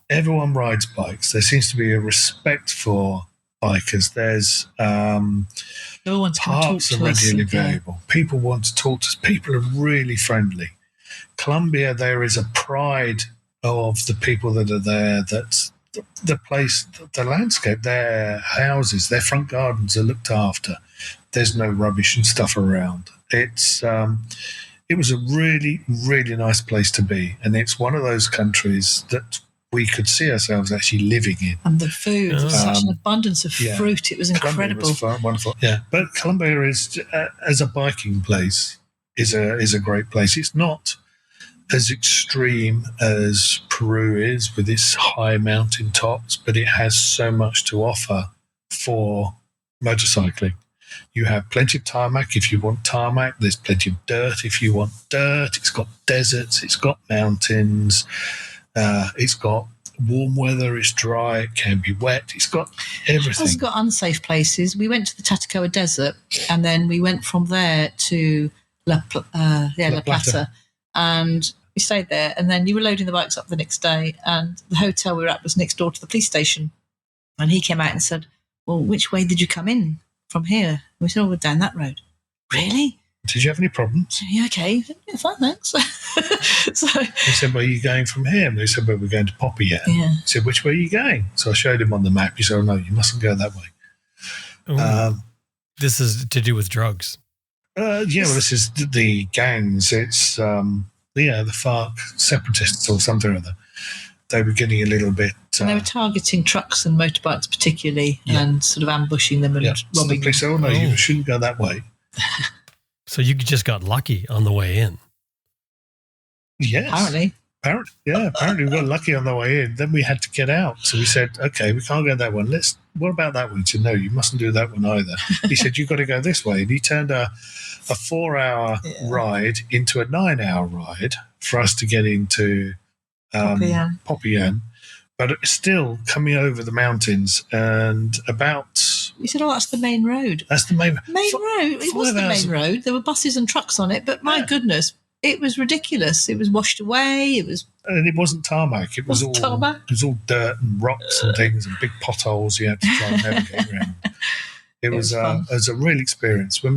everyone rides bikes. There seems to be a respect for bikers. There's parks are readily available. People want to talk to us. People are really friendly. Colombia, there is a pride of the people that are there. That the place, the landscape, their houses, their front gardens are looked after. There's no rubbish and stuff around. It was a really, really nice place to be. And it's one of those countries that we could see ourselves actually living in. And the food, such an abundance of fruit. It was incredible. Colombia was wonderful. Yeah. But Colombia is, as a biking place, is a great place. It's not as extreme as Peru is with its high mountain tops, but it has so much to offer for motorcycling. You have plenty of tarmac if you want tarmac. There's plenty of dirt if you want dirt. It's got deserts. It's got mountains. It's got warm weather. It's dry. It can be wet. It's got everything. It's got unsafe places. We went to the Tatacoa Desert, and then we went from there to La Plata. And we stayed there. And then you were loading the bikes up the next day, and the hotel we were at was next door to the police station. And he came out and said, well, which way did you come in from here? And we said, we're down that road. Really? Did you have any problems? Yeah, okay. Yeah, fine, thanks. So he said, where are you going from here? And they said, well, we're going to Popayan. Yeah. He said, which way are you going? So I showed him on the map. He said, oh, no, you mustn't go that way. This is to do with drugs. Well, this is the gangs. It's, the FARC separatists or something or other. They were getting a little bit... and they were targeting trucks and motorbikes particularly and sort of ambushing them and robbing them. So they said, you shouldn't go that way. So you just got lucky on the way in. Yes. Apparently we got lucky on the way in. Then we had to get out. So we said, okay, we can't go that one. What about that one? He said, no, you mustn't do that one either. He said, you've got to go this way. And he turned a 4-hour ride into a 9-hour ride for us to get into Popayan. But it's still coming over the mountains and about... You said, that's the main road. That's the main road. It was the main road. There were buses and trucks on it, but my goodness, it was ridiculous. It was washed away. And it wasn't tarmac. It was all dirt and rocks and things and big potholes you had to try and navigate around. It was a real experience. But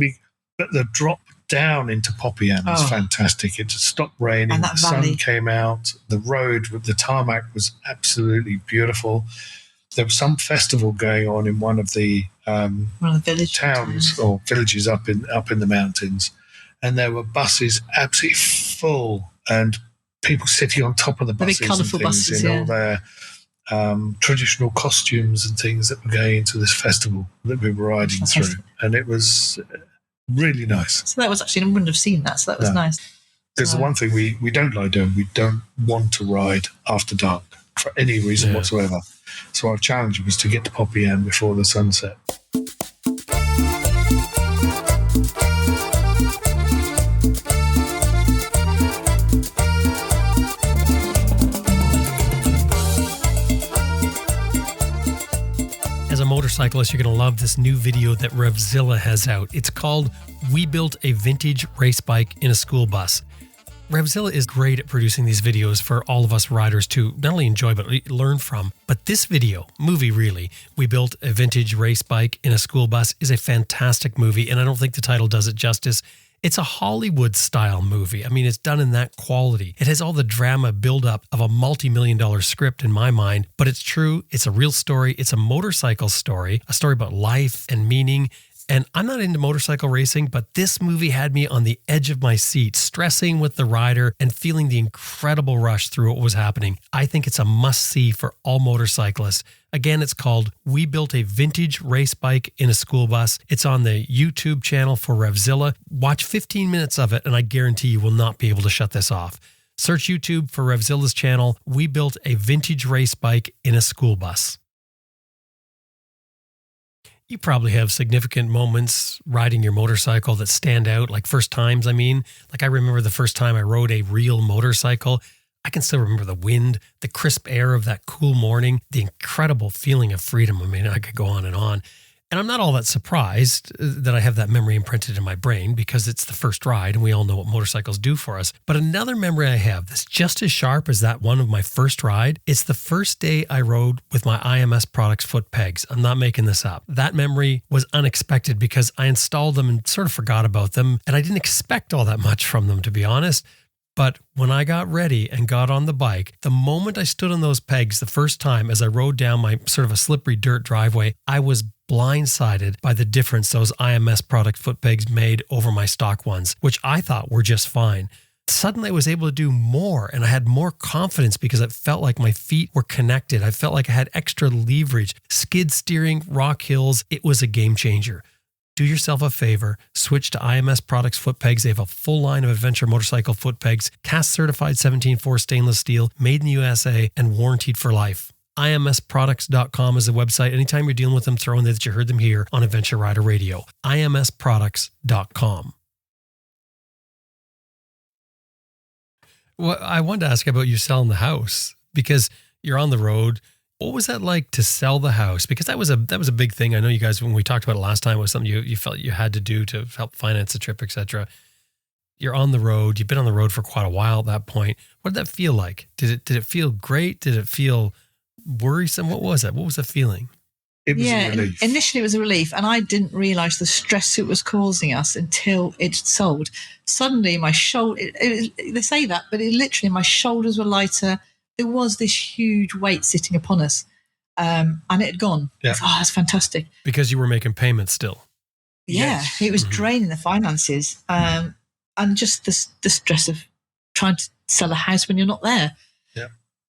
the drop down into Poppyam was fantastic. It just stopped raining. And The that sun valley. came out. The road with the tarmac was absolutely beautiful. There was some festival going on in one of the One of the village towns or villages up in the mountains, and there were buses absolutely full and people sitting on top of the buses, big colourful and things buses, in all their traditional costumes and things that were going into this festival that we were riding through, and it was really nice. So that was actually, I wouldn't have seen that, so that was nice. Because the one thing we don't like doing, we don't want to ride after dark for any reason whatsoever. So our challenge was to get to Poppyam before the sunset. As a motorcyclist, you're going to love this new video that Revzilla has out. It's called We Built a Vintage Race Bike in a School Bus. Revzilla is great at producing these videos for all of us riders to not only enjoy but learn from. But this movie really, We Built a Vintage Race Bike in a School Bus, is a fantastic movie, and I don't think the title does it justice. It's a Hollywood-style movie. I mean, it's done in that quality. It has all the drama build-up of a multi-million-dollar script in my mind, but it's true. It's a real story. It's a motorcycle story, a story about life and meaning. And I'm not into motorcycle racing, but this movie had me on the edge of my seat, stressing with the rider and feeling the incredible rush through what was happening. I think it's a must-see for all motorcyclists. Again, it's called We Built a Vintage Race Bike in a School Bus. It's on the YouTube channel for Revzilla. Watch 15 minutes of it, and I guarantee you will not be able to shut this off. Search YouTube for Revzilla's channel, We Built a Vintage Race Bike in a School Bus. You probably have significant moments riding your motorcycle that stand out, like first times, I mean. Like I remember the first time I rode a real motorcycle. I can still remember the wind, the crisp air of that cool morning, the incredible feeling of freedom. I mean, I could go on. And I'm not all that surprised that I have that memory imprinted in my brain because it's the first ride and we all know what motorcycles do for us. But another memory I have that's just as sharp as that one of my first ride, it's the first day I rode with my IMS Products foot pegs. I'm not making this up. That memory was unexpected because I installed them and sort of forgot about them. And I didn't expect all that much from them, to be honest. But when I got ready and got on the bike, the moment I stood on those pegs the first time as I rode down my sort of a slippery dirt driveway, I was blindsided by the difference those IMS product foot pegs made over my stock ones, which I thought were just fine. Suddenly I was able to do more and I had more confidence because it felt like my feet were connected. I felt like I had extra leverage, skid steering, rock hills. It was a game changer. Do yourself a favor, switch to IMS Products foot pegs. They have a full line of adventure motorcycle foot pegs, cast certified 17.4 stainless steel, made in the USA, and warranted for life. IMSproducts.com is the website. Anytime you're dealing with them, throw in there that you heard them here on Adventure Rider Radio. IMSproducts.com. Well, I wanted to ask about you selling the house because you're on the road. What was that like to sell the house? Because that was a big thing. I know you guys, when we talked about it last time, was something you felt you had to do to help finance the trip, etc. You're on the road. You've been on the road for quite a while at that point. What did that feel like? Did it feel great? Did it feel worrisome? What was it? What was the feeling? It was a relief. Initially it was a relief, and I didn't realise the stress it was causing us until it sold. Suddenly my shoulder, they say that, but it literally, my shoulders were lighter. There was this huge weight sitting upon us, and it had gone. Yeah. Oh, that's fantastic. Because you were making payments still. Yeah, Yes. it was draining the finances, and just the stress of trying to sell a house when you're not there. Yeah.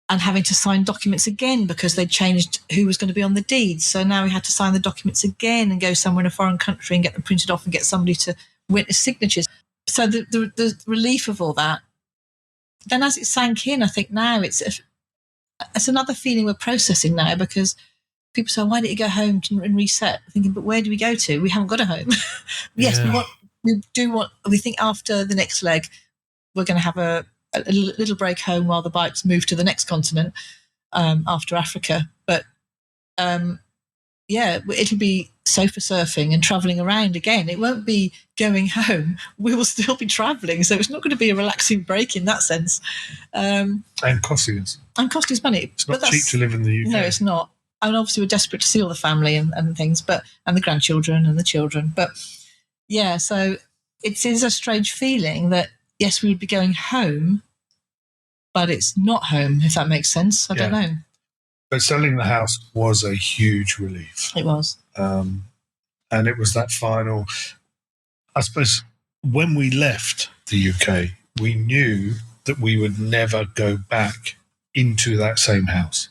And having to sign documents again because they'd changed who was going to be on the deeds. So now we had to sign the documents again and go somewhere in a foreign country and get them printed off and get somebody to witness signatures. So the relief of all that. Then as it sank in, I think now it's another feeling we're processing now because people say, why didn't you go home and reset? Thinking, but where do we go to? We haven't got a home. Yes, Yeah. we think after the next leg, we're going to have a little break home while the bikes move to the next continent after Africa. But it'll be sofa surfing and travelling around again. It won't be going home. We will still be travelling. So it's not going to be a relaxing break in that sense. And costing us. And cost us money. It's not cheap to live in the UK. No, it's not. And obviously we're desperate to see all the family and things, and the grandchildren and the children. But yeah, so it is a strange feeling that, yes, we would be going home, but it's not home, if that makes sense. I don't know. But selling the house was a huge relief. It was. And it was that final, I suppose, when we left the UK, we knew that we would never go back into that same house.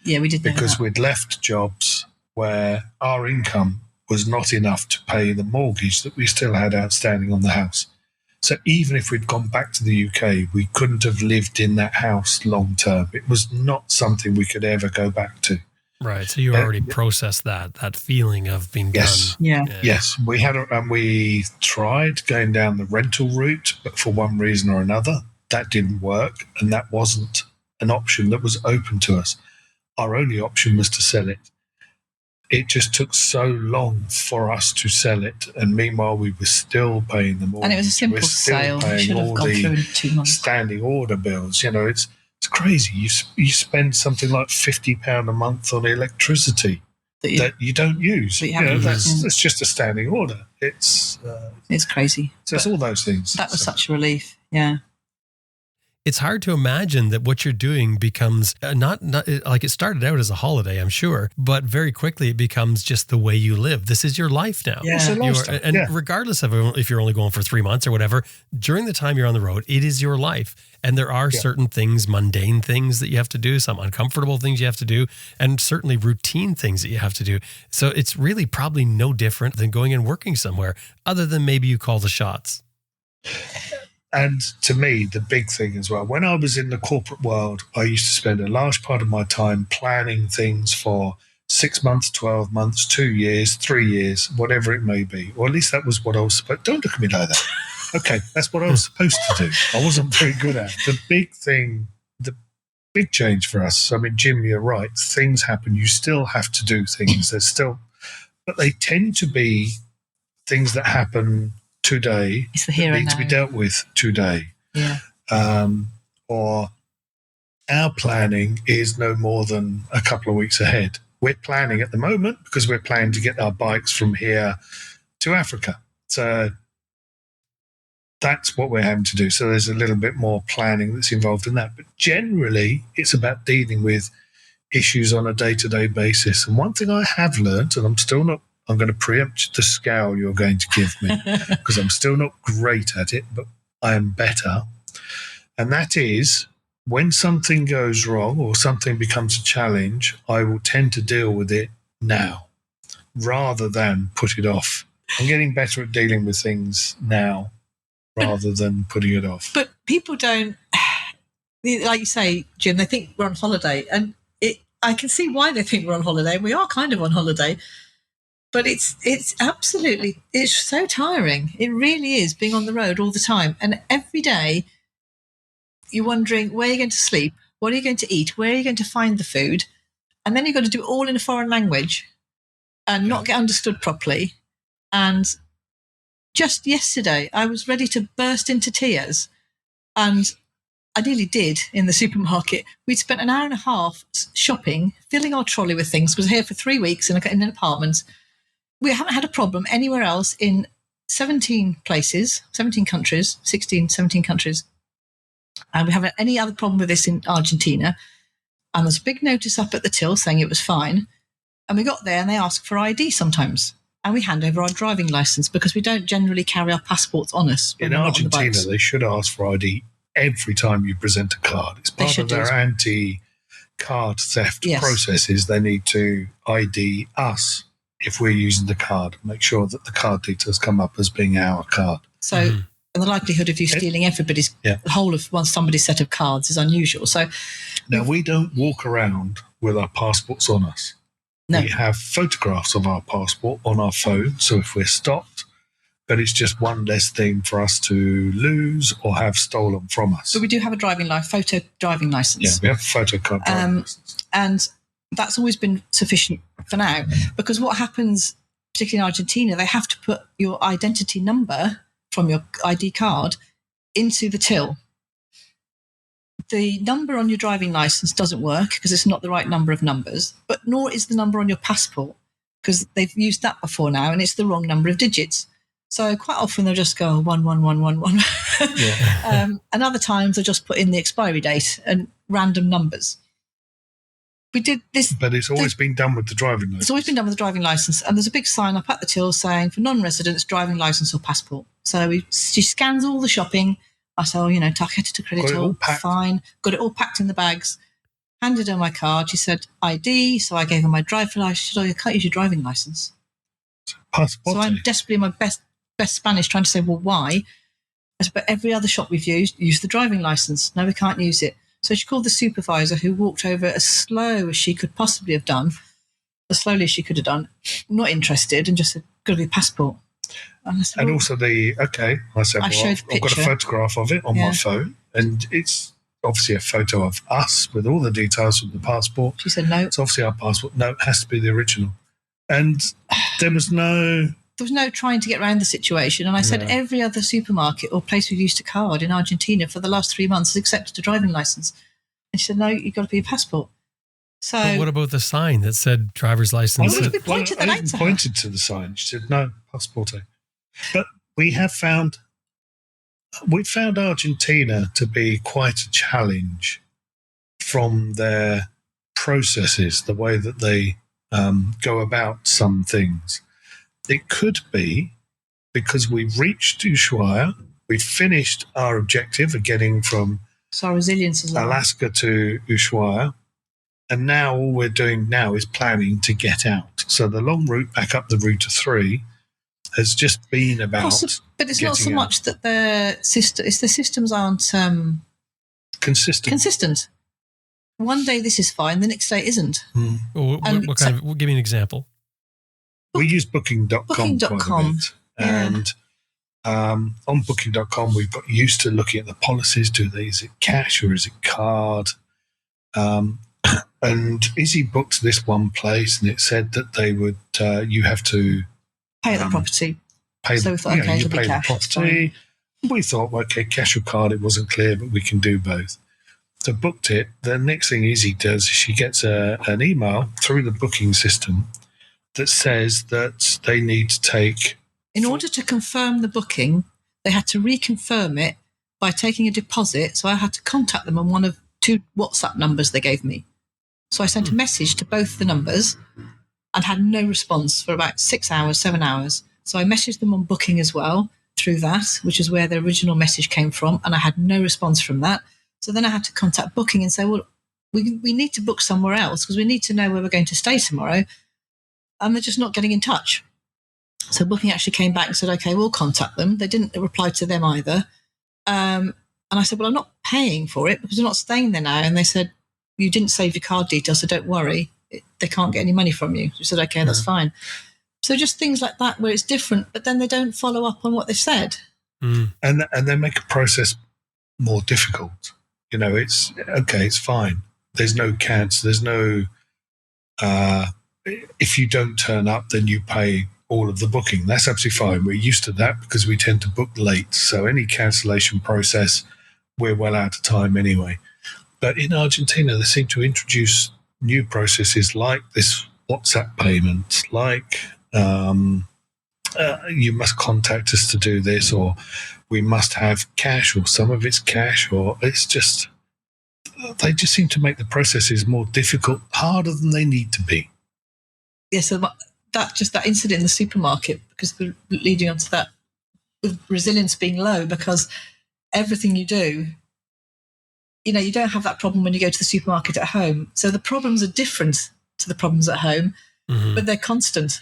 Yeah, we did know because that. we'd left jobs where our income was not enough to pay the mortgage that we still had outstanding on the house. So even if we'd gone back to the UK, we couldn't have lived in that house long term. It was not something we could ever go back to. Right. So you already processed that feeling of being done. Yeah. Yes. We tried going down the rental route, but for one reason or another, that didn't work. And that wasn't an option that was open to us. Our only option was to sell it. It just took so long for us to sell it. And meanwhile, we were still paying the mortgage. And it was a simple sale. It should have gone through in 2 months. Standing order bills. You know, it's crazy. You spend something like £50 a month on electricity that you don't use. That's just a standing order. It's crazy. So it's all those things. That was such a relief. Yeah. It's hard to imagine that what you're doing becomes not like it started out as a holiday, I'm sure, but very quickly it becomes just the way you live. This is your life now. Yeah. It's a lifestyle. Regardless of if you're only going for 3 months or whatever, during the time you're on the road, it is your life. And there are certain things, mundane things that you have to do, some uncomfortable things you have to do, and certainly routine things that you have to do. So it's really probably no different than going and working somewhere, other than maybe you call the shots. And to me, the big thing as well, when I was in the corporate world, I used to spend a large part of my time planning things for 6 months, 12 months, 2 years, 3 years, whatever it may be. Or at least that was what I was supposed to do. Don't look at me like that. Okay, that's what I was supposed to do. I wasn't very good at it. The big thing, the big change for us, I mean, Jim, you're right. Things happen. You still have to do things. But they tend to be things that happen today, it's the here that and need now. to be dealt with today. Yeah. Or our planning is no more than a couple of weeks ahead. We're planning at the moment because we're planning to get our bikes from here to Africa. So that's what we're having to do. So there's a little bit more planning that's involved in that. But generally, it's about dealing with issues on a day-to-day basis. And one thing I have learned, and I'm going to preempt the scowl you're going to give me because I'm still not great at it, but I am better. And that is when something goes wrong or something becomes a challenge, I will tend to deal with it now rather than put it off. I'm getting better at dealing with things now rather than putting it off. But people don't, like you say, Jim, they think we're on holiday. And I can see why they think we're on holiday. We are kind of on holiday. But it's absolutely, it's so tiring. It really is, being on the road all the time. And every day you're wondering where you're going to sleep, what are you going to eat, where are you going to find the food? And then you've got to do it all in a foreign language and not get understood properly. And just yesterday, I was ready to burst into tears. And I nearly did in the supermarket. We'd spent an hour and a half shopping, filling our trolley with things. We were here for 3 weeks in an apartment. We haven't had a problem anywhere else in 17 places, 17 countries, 17 countries. And we haven't had any other problem with this in Argentina. And there's a big notice up at the till saying it was fine. And we got there and they ask for ID sometimes. And we hand over our driving license because we don't generally carry our passports on us. In Argentina, they should ask for ID every time you present a card. It's part of their anti-card theft processes. They need to ID us if we're using the card, make sure that the card details come up as being our card. So and the likelihood of you stealing everybody's, the whole of somebody's set of cards is unusual. So now we don't walk around with our passports on us. No. We have photographs of our passport on our phone. So if we're stopped, but it's just one less thing for us to lose or have stolen from us. But we do have a photo driving license. Yeah, we have a photo card driving license. And that's always been sufficient for now, because what happens, particularly in Argentina, they have to put your identity number from your ID card into the till. The number on your driving license doesn't work because it's not the right number of numbers, but nor is the number on your passport because they've used that before now and it's the wrong number of digits. So quite often they'll just go 11111. Yeah. And other times they'll just put in the expiry date and random numbers. We did this. But it's always been done with the driving license. It's always been done with the driving license. And there's a big sign up at the till saying for non-residents, driving license or passport. So she scans all the shopping. I say, targeted to credit all fine. Got it all packed in the bags. Handed her my card. She said ID. So I gave her my driving license. She said, you can't use your driving license. Passport. So I'm desperately in my best Spanish trying to say, well, why? I said, but every other shop we've used the driving license. No, we can't use it. So she called the supervisor, who walked over as slow as she could possibly have done, as slowly as she could have done, not interested, and just said, got to be a passport. And I said, also I said, I've got a photograph of it on my phone, and it's obviously a photo of us with all the details of the passport. She said, no. It's obviously our passport. No, it has to be the original. And there was no trying to get around the situation. And I said, every other supermarket or place we've used a card in Argentina for the last 3 months has accepted a driving license. And she said, no, you've got to be a passport. So but what about the sign that said driver's license? We pointed that out to her. Pointed to the sign. She said, no, passport. But we found Argentina to be quite a challenge from their processes, the way that they go about some things. It could be because we've reached Ushuaia, we've finished our objective of getting from Alaska to Ushuaia, and now all we're doing now is planning to get out. So the long route back up the Route 3 has just been about but it's not so much that the systems aren't consistent. One day this is fine, the next day it isn't. What kind of? Give me an example. We use Booking.com quite a bit. And on Booking.com, we've got used to looking at the policies. Is it cash or is it card? And Izzy booked this one place, and it said that they would. You have to pay the property. So we thought, you pay the property. We thought, okay, cash or card. It wasn't clear, but we can do both. So booked it. The next thing Izzy does is she gets an email through the booking system that says that they need to take... In order to confirm the booking, they had to reconfirm it by taking a deposit. So I had to contact them on one of 2 WhatsApp numbers they gave me. So I sent a message to both the numbers and had no response for about 6 hours, 7 hours. So I messaged them on Booking as well through that, which is where the original message came from, and I had no response from that. So then I had to contact Booking and say, well, we need to book somewhere else because we need to know where we're going to stay tomorrow. And they're just not getting in touch. So Booking actually came back and said, okay, we'll contact them. They didn't reply to them either. And I said, well, I'm not paying for it because we're not staying there now. And they said, you didn't save your card details, so don't worry. They can't get any money from you. We said, okay, that's fine. So just things like that where it's different, but then they don't follow up on what they've said. And they make a process more difficult. It's okay, it's fine. There's no cancel. There's no... if you don't turn up, then you pay all of the booking. That's absolutely fine. We're used to that because we tend to book late. So any cancellation process, we're well out of time anyway. But in Argentina, they seem to introduce new processes like this WhatsApp payment, like you must contact us to do this, or we must have cash, or some of it's cash, or it's just, they just seem to make the processes more difficult, harder than they need to be. Yeah, so that incident in the supermarket, because leading on to that, with resilience being low, because everything you do, you don't have that problem when you go to the supermarket at home. So the problems are different to the problems at home, but they're constant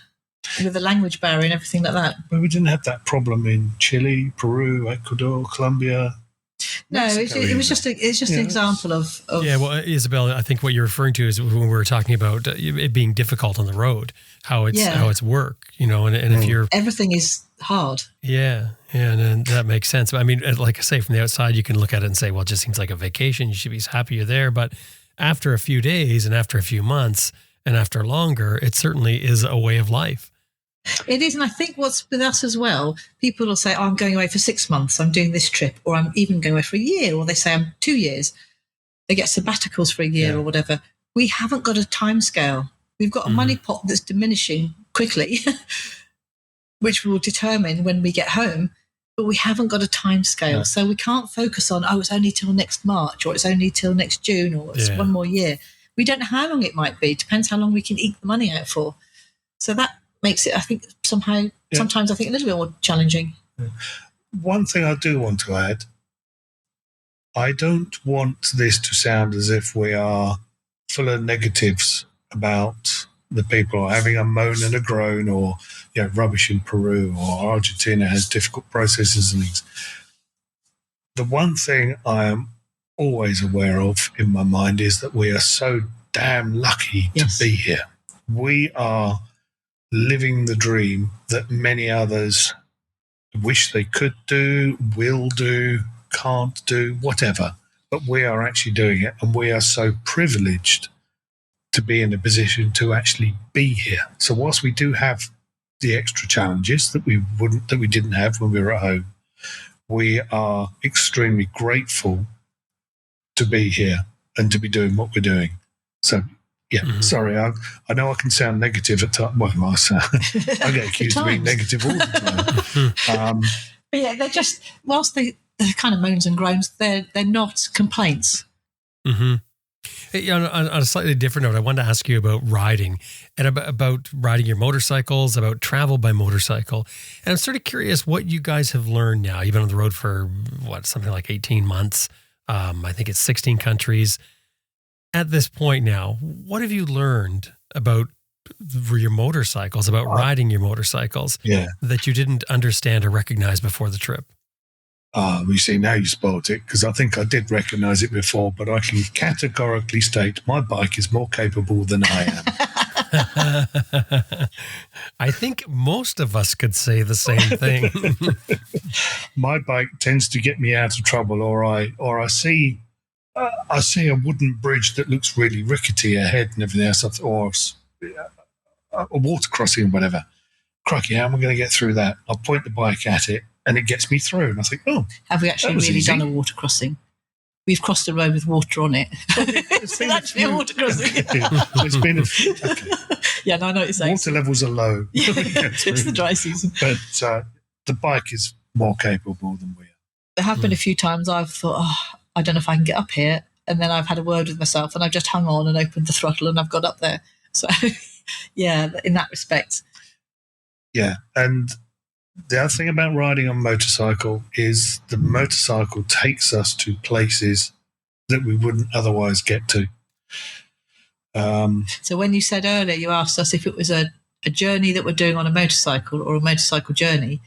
with the language barrier and everything like that. But we didn't have that problem in Chile, Peru, Ecuador, Colombia. No, it was just an example of. Yeah, well, Isabel, I think what you're referring to is when we were talking about it being difficult on the road, how it's work, and if you're everything is hard. Yeah, and that makes sense. I mean, like I say, from the outside, you can look at it and say, well, it just seems like a vacation. You should be happy you're there, but after a few days and after a few months and after longer, it certainly is a way of life. It is, and I think what's with us as well, people will say, I'm going away for 6 months, I'm doing this trip, or I'm even going away for a year, or they say I'm 2 years. They get sabbaticals for a year or whatever. We haven't got a time scale. We've got a money pot that's diminishing quickly. which will determine when we get home, but we haven't got a time scale. No. So we can't focus on, it's only till next March, or it's only till next June, or it's one more year. We don't know how long it might be. It depends how long we can eke the money out for. So that makes it, I think, sometimes I think a little bit more challenging. Yeah. One thing I do want to add, I don't want this to sound as if we are full of negatives about the people having a moan and a groan, or rubbish in Peru, or Argentina has difficult processes and things. The one thing I am always aware of in my mind is that we are so damn lucky to be here. We are living the dream that many others wish they could do, will do, can't do, whatever. But we are actually doing it, and we are so privileged to be in a position to actually be here. So whilst we do have the extra challenges that we didn't have when we were at home, we are extremely grateful to be here and to be doing what we're doing. So, sorry, I know I can sound negative at times. Well, I get accused of being negative all the time. But yeah, they're just, whilst they're kind of moans and groans, they're not complaints. Mm-hmm. Hey, on a slightly different note, I wanted to ask you about riding and about riding your motorcycles, about travel by motorcycle. And I'm sort of curious what you guys have learned now. You've been on the road for, something like 18 months. I think it's 16 countries. At this point now, what have you learned about your motorcycles, about riding your motorcycles that you didn't understand or recognize before the trip? You see, now you spoiled it, because I think I did recognise it before, but I can categorically state my bike is more capable than I am. I think most of us could say the same thing. My bike tends to get me out of trouble, or I see a wooden bridge that looks really rickety ahead and everything else, or a water crossing or whatever. Crikey, how am I going to get through that? I'll point the bike at it, and it gets me through. And I think, have we actually really done a water crossing? We've crossed a road with water on it. It's actually a water crossing. It's been okay. Yeah, no, I know what you're saying. Water levels are low. It's the dry season. But the bike is more capable than we are. There have been a few times I've thought, I don't know if I can get up here. And then I've had a word with myself, and I've just hung on and opened the throttle, and I've got up there. So, yeah, in that respect. Yeah, and the other thing about riding on a motorcycle is the motorcycle takes us to places that we wouldn't otherwise get to. So when you said earlier, you asked us if it was a journey that we're doing on a motorcycle or a motorcycle journey.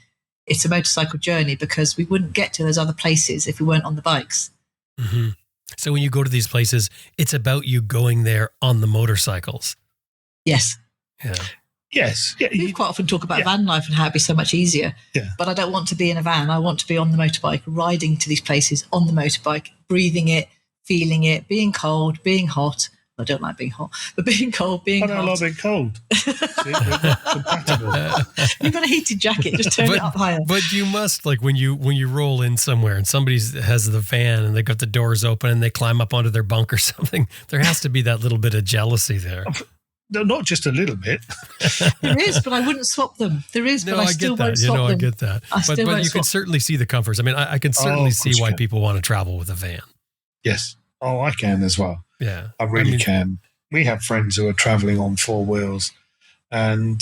It's a motorcycle journey because we wouldn't get to those other places if we weren't on the bikes. Mm-hmm. So when you go to these places, it's about you going there on the motorcycles. Yes. Yeah. Yes. Yeah, we quite often talk about van life and how it'd be so much easier. Yeah. But I don't want to be in a van. I want to be on the motorbike, riding to these places on the motorbike, breathing it, feeling it, being cold, being hot. I don't like being hot, but being cold, being hot. I don't like being cold. You've got a heated jacket, just turn it up higher. But you must, like when you roll in somewhere and somebody has the van and they've got the doors open and they climb up onto their bunk or something, there has to be that little bit of jealousy there. No, not just a little bit. There is, but I wouldn't swap them. There is, but I still won't swap them. I get that. But you can certainly see the comforts. I mean, I can certainly see why people want to travel with a van. Yes. Oh, I can as well. Yeah. I really can. We have friends who are traveling on four wheels, and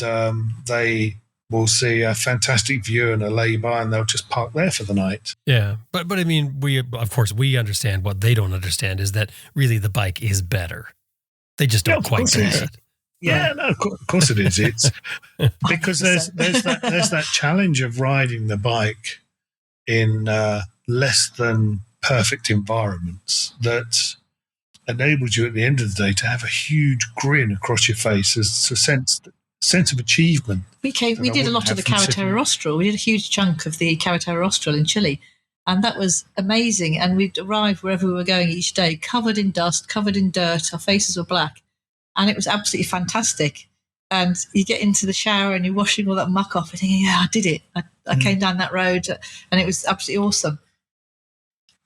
they will see a fantastic view and a lay-by, and they'll just park there for the night. Yeah. But I mean, we understand what they don't understand is that really the bike is better. They just don't quite get it. Yeah, no, of course it is. It's because there's that challenge of riding the bike in less than perfect environments that enables you at the end of the day to have a huge grin across your face as a sense of achievement. We did a lot of the Carretera Austral. We did a huge chunk of the Carretera Austral in Chile, and that was amazing. And we'd arrive wherever we were going each day, covered in dust, covered in dirt. Our faces were black. And it was absolutely fantastic. And you get into the shower and you're washing all that muck off and thinking, yeah, I did it. I came down that road and it was absolutely awesome.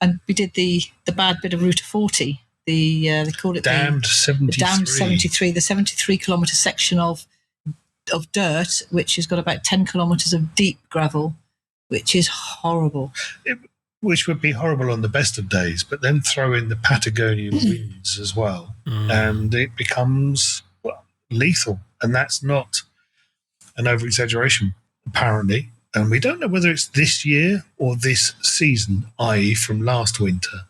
And we did the bad bit of Route 40. They called it Damned 73. The 73 kilometre section of of dirt, which has got about 10 kilometres of deep gravel, which is horrible. Which would be horrible on the best of days, but then throw in the Patagonian winds as well, and it becomes lethal. And that's not an over-exaggeration, apparently. And we don't know whether it's this year or this season, i.e. from last winter.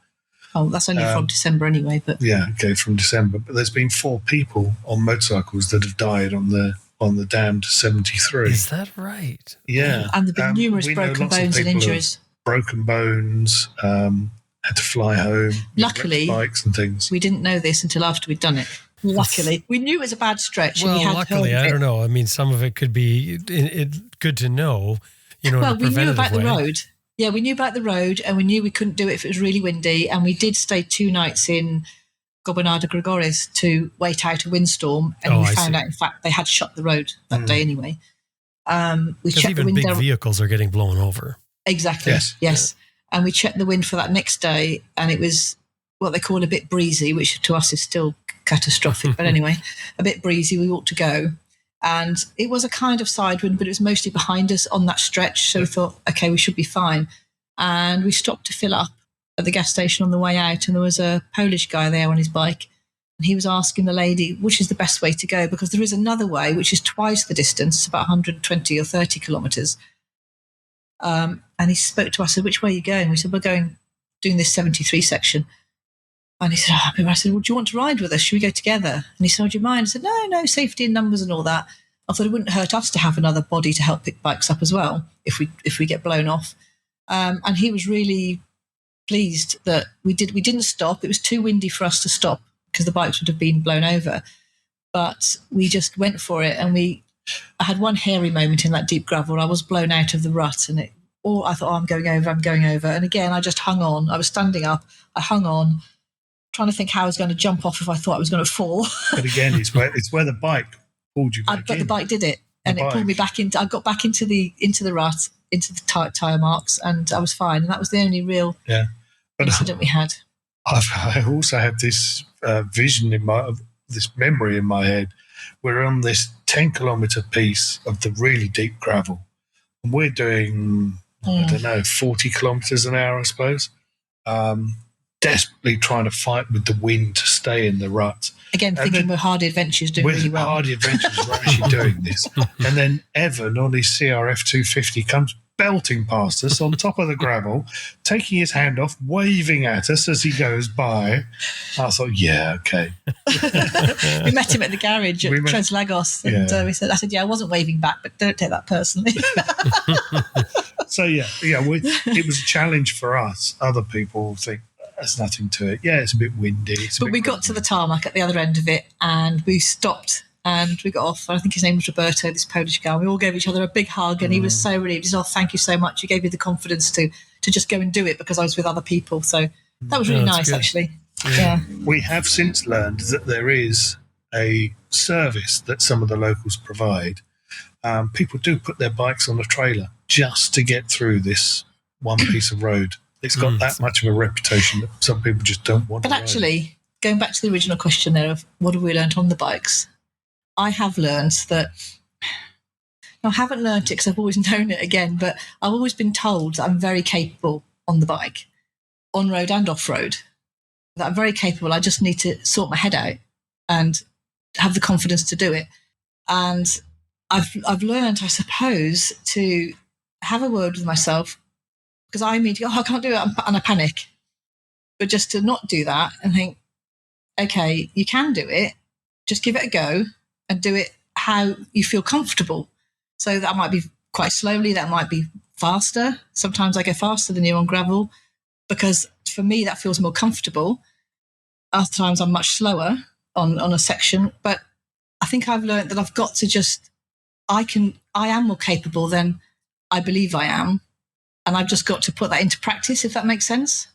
Oh, that's only from December anyway. But yeah, okay, from December. But there's been 4 people on motorcycles that have died on the damned 73. Is that right? Yeah. And there have been numerous broken bones and injuries. Broken bones, had to fly home. Luckily, bikes and things. We didn't know this until after we'd done it. Luckily, we knew it was a bad stretch. Well, and we had luckily, I don't know. I mean, some of it could be good to know. Well, we knew about the road. Yeah, we knew about the road, and we knew we couldn't do it if it was really windy. And we did stay 2 nights in Gobernador Gregores to wait out a windstorm, and we found out, in fact, they had shut the road that day anyway. We checked even the wind. Big vehicles are getting blown over. Exactly. Yes. Yeah. And we checked the wind for that next day, and it was what they call a bit breezy, which to us is still catastrophic. But anyway, a bit breezy. We ought to go. And it was a kind of side wind, but it was mostly behind us on that stretch. So we thought, okay, we should be fine. And we stopped to fill up at the gas station on the way out. And there was a Polish guy there on his bike. And he was asking the lady, which is the best way to go? Because there is another way, which is twice the distance, about 120 or 30 kilometres. And he spoke to us, said, which way are you going? We said, we're doing this 73 section. And he said, I said, well, do you want to ride with us? Should we go together? And he said, do you mind? I said, no, safety in numbers and all that. I thought it wouldn't hurt us to have another body to help pick bikes up as well if we get blown off. And he was really pleased that we didn't stop. It was too windy for us to stop because the bikes would have been blown over. But we just went for it, and I had one hairy moment in that deep gravel. I was blown out of the rut, and I thought, I'm going over. And again, I just hung on. I was standing up. I hung on, trying to think how I was going to jump off if I thought I was going to fall. But again, it's where the bike pulled you back in. But the bike did it, and it pulled me back into. I got back into the rut, into the tire marks, and I was fine. And that was the only real incident we had. I also had this vision this memory in my head. We're on this 10-kilometre piece of the really deep gravel, and we're doing, I don't know, 40 kilometres an hour, I suppose. Desperately trying to fight with the wind to stay in the rut. Again, thinking we're Hardy Adventures doing really well. Hardy Adventures were actually doing this. And then Evan on his CRF 250 comes belting past us on top of the gravel, taking his hand off, waving at us as he goes by. I thought, yeah, okay. We met him at the garage at Tres Lagos, and I said, yeah, I wasn't waving back, but don't take that personally. So, it was a challenge for us. Other people think, there's nothing to it. Yeah, it's a bit windy. But we got to the tarmac at the other end of it, and we stopped and we got off. I think his name was Roberto, this Polish guy. We all gave each other a big hug, and he was so relieved. He said, thank you so much. You gave me the confidence to just go and do it because I was with other people. So that was really nice, actually. Yeah. We have since learned that there is a service that some of the locals provide. People do put their bikes on a trailer just to get through this one piece of road. It's got that much of a reputation that some people just don't want to ride. But actually, going back to the original question there of what have we learned on the bikes, I have learned that, I haven't learned it because I've always known it again, but I've always been told that I'm very capable on the bike, on road and off road, that I'm very capable. I just need to sort my head out and have the confidence to do it. And I've learned, I suppose, to have a word with myself, because I immediately go, I can't do it, and I panic. But just to not do that and think, okay, you can do it, just give it a go and do it how you feel comfortable. So that might be quite slowly, that might be faster. Sometimes I go faster than you on gravel because for me that feels more comfortable. Other times I'm much slower on a section. But I think I've learned that I've got to just, I am more capable than I believe I am. And I've just got to put that into practice, if that makes sense.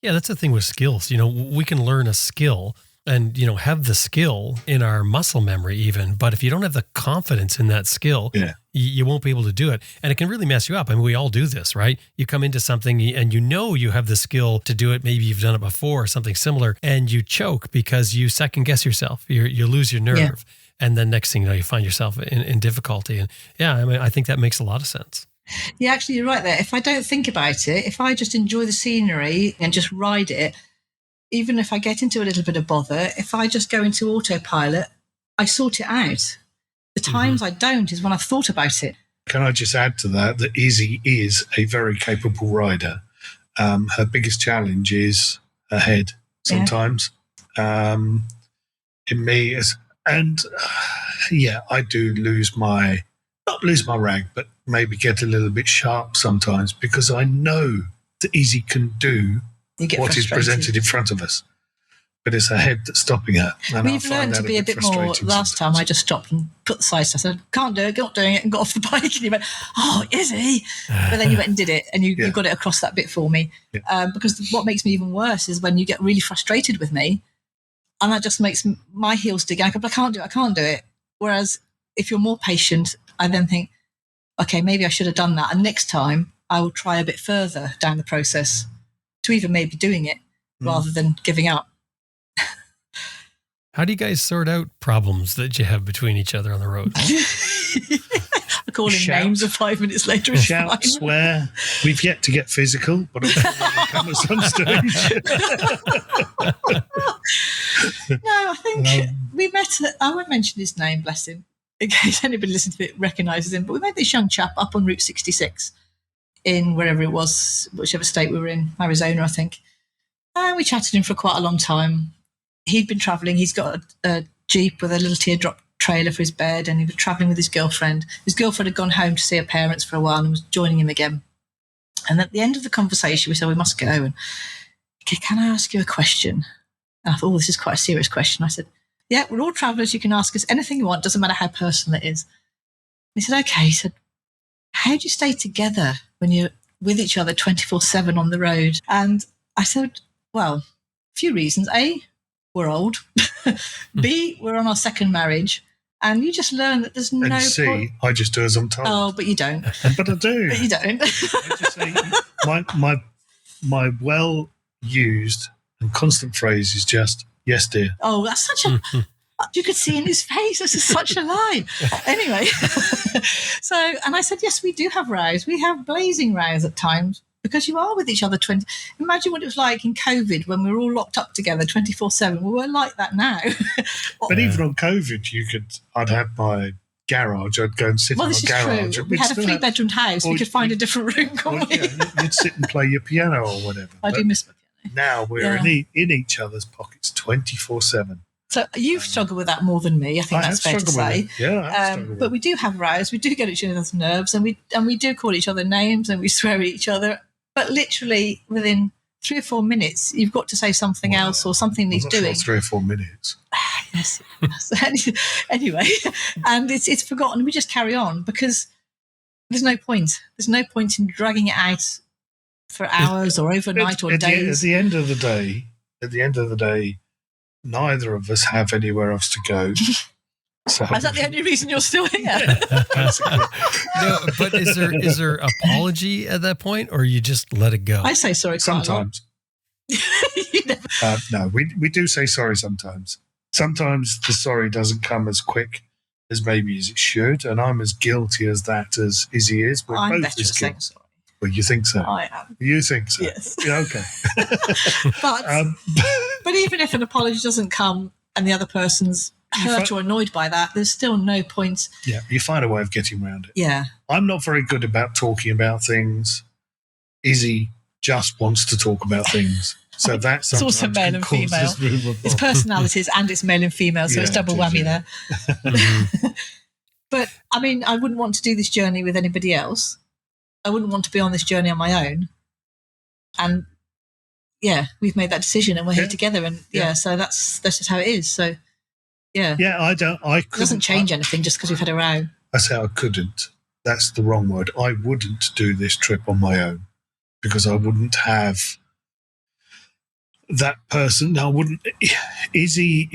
Yeah, that's the thing with skills. We can learn a skill and, have the skill in our muscle memory even. But if you don't have the confidence in that skill, you won't be able to do it. And it can really mess you up. I mean, we all do this, right? You come into something and you have the skill to do it. Maybe you've done it before or something similar, and you choke because you second guess yourself. You lose your nerve. And then next thing you know, you find yourself in difficulty. And yeah, I mean, I think that makes a lot of sense. Yeah, actually, you're right there. If I don't think about it, if I just enjoy the scenery and just ride it, even if I get into a little bit of bother, if I just go into autopilot, I sort it out. The times I don't is when I've thought about it. Can I just add to that Izzy is a very capable rider. Her biggest challenge is her head sometimes. In me, I do not lose my rag, but maybe get a little bit sharp sometimes because I know that Izzy can do what is presented in front of us. But it's her head that's stopping her. And we've learned to be a bit more. Last time I just stopped and put the sides. I said, can't do it, not doing it, and got off the bike. And you went, oh, Izzy. But then you went and did it, and you got it across that bit for me. Yeah. Because what makes me even worse is when you get really frustrated with me, and that just makes my heels dig. I go, I can't do it. Whereas if you're more patient, I then think, okay, maybe I should have done that. And next time I will try a bit further down the process to even maybe doing it rather than giving up. How do you guys sort out problems that you have between each other on the road? I call him names, and 5 minutes later it's shout, fine. Swear. We've yet to get physical, but I'm sure that will come at some stage. No, I think we met. I won't mention his name, bless him, in case anybody listening to it recognises him. But we met this young chap up on Route 66 in wherever it was, whichever state we were in, Arizona, I think. And we chatted to him for quite a long time. He'd been travelling. He's got a Jeep with a little teardrop trailer for his bed, and he was travelling with his girlfriend. His girlfriend had gone home to see her parents for a while and was joining him again. And at the end of the conversation, we said, we must go. And, okay, can I ask you a question? And I thought, this is quite a serious question. I said, yeah, we're all travellers. You can ask us anything you want. Doesn't matter how personal it is. And he said, okay. He said, how do you stay together when you're with each other 24/7 on the road? And I said, well, a few reasons. A, we're old. B, we're on our second marriage. And you just learn that there's no and C, point. I just do as I'm told. Oh, but you don't. But I do. But you don't. I just say, my well-used and constant phrase is just, yes, dear. Oh, that's such a... You could see in his face, this is such a lie. Anyway, and I said, yes, we do have rows. We have blazing rows at times because you are with each other. Imagine what it was like in COVID when we were all locked up together 24/7. We weren't like that now. But even on COVID, I'd have my garage. I'd go and sit in my garage. True. We had a 3-bedroomed house. We could find a different room, couldn't we? Yeah, you'd sit and play your piano or whatever. I do miss my piano. Now we're in each other's pockets 24/7. So you've struggled with that more than me. I think that's fair to say. Yeah, but we do have rows. We do get each other's nerves, and we do call each other names, and we swear at each other. But literally within 3 or 4 minutes, you've got to say something else or something he's doing. Sure 3 or 4 minutes. Yes. Anyway, and it's forgotten. We just carry on because there's no point. There's no point in dragging it out for hours or overnight or days. At the end of the day, neither of us have anywhere else to go. So is that the only reason you're still here? No, but is there apology at that point, or you just let it go? I say sorry sometimes. No, we do say sorry sometimes. Sometimes the sorry doesn't come as quick as maybe as it should, and I'm as guilty as that as Izzy is. We're I'm both better at saying sorry. Well, you think so? I am. You think so? Yes. Yeah, okay. But even if an apology doesn't come and the other person's hurt or annoyed by that, there's still no point. Yeah, you find a way of getting around it. Yeah. I'm not very good about talking about things. Izzy just wants to talk about things. So that's it's also male and female. It's personalities and it's male and female, so it's double whammy there. But I mean, I wouldn't want to do this journey with anybody else. I wouldn't want to be on this journey on my own. And yeah, we've made that decision and we're here together. And so that's just how it is. So yeah. Yeah, it doesn't change anything just because we've had a row. I say I couldn't. That's the wrong word. I wouldn't do this trip on my own because I wouldn't have that person. I wouldn't. Izzy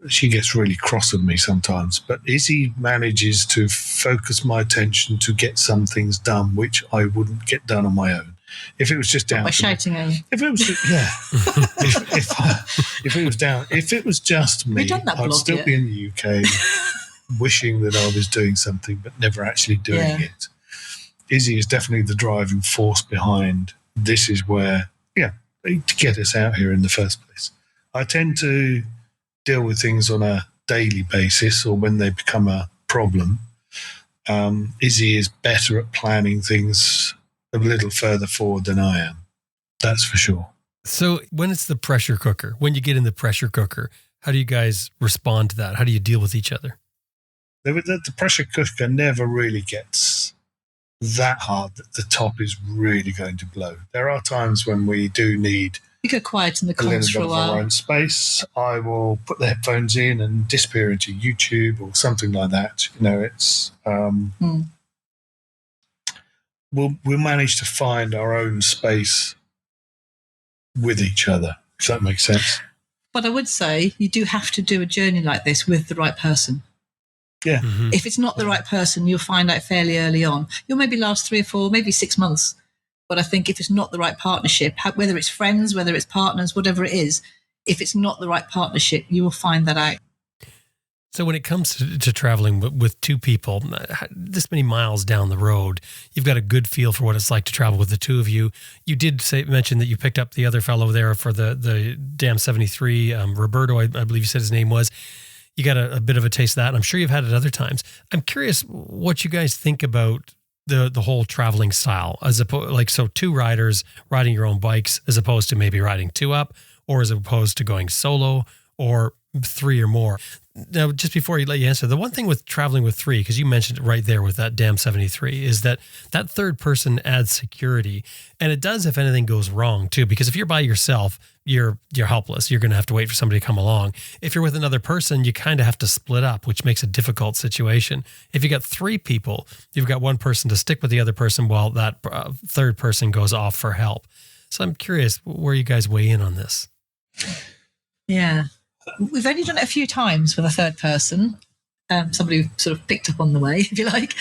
she gets really cross with me sometimes, but Izzy manages to focus my attention to get some things done which I wouldn't get done on my own. If it was just down By to me, shouting at you. if it was if it was down, if it was just me, We've done that I'd blog still yet. be in the UK, wishing that I was doing something, but never actually doing it. Izzy is definitely the driving force behind. This is where, to get us out here in the first place. I tend to deal with things on a daily basis, or when they become a problem. Izzy is better at planning things a little further forward than I am. That's for sure. So when it's the pressure cooker, when you get in the pressure cooker, how do you guys respond to that? How do you deal with each other? The pressure cooker never really gets that hard that the top is really going to blow. There are times when we do need You go quiet in the a little comms bit for a of our while. own space. I will put the headphones in and disappear into YouTube or something like that. It's we'll manage to find our own space with each other, if that makes sense. But I would say you do have to do a journey like this with the right person. Yeah. Mm-hmm. If it's not the right person, you'll find out fairly early on. You'll maybe last 3 or 4, maybe 6 months. But I think if it's not the right partnership, whether it's friends, whether it's partners, whatever it is, if it's not the right partnership, you will find that out. So when it comes to traveling with two people, this many miles down the road, you've got a good feel for what it's like to travel with the two of you. You did mention that you picked up the other fellow there for the Dam 73, Roberto, I believe you said his name was. You got a bit of a taste of that, and I'm sure you've had it other times. I'm curious what you guys think about the whole traveling style, as opposed, so 2 riders riding your own bikes, as opposed to maybe riding 2 up, or as opposed to going solo, or 3 or more. Now, just before you let you answer, the one thing with traveling with 3, because you mentioned it right there with that Dam 73, is that third person adds security. And it does if anything goes wrong too, because if you're by yourself, you're helpless. You're going to have to wait for somebody to come along. If you're with another person, you kind of have to split up, which makes a difficult situation. If you got 3 people, you've got one person to stick with the other person while that third person goes off for help. So I'm curious where you guys weigh in on this. Yeah. We've only done it a few times with a third person, somebody who sort of picked up on the way, if you like,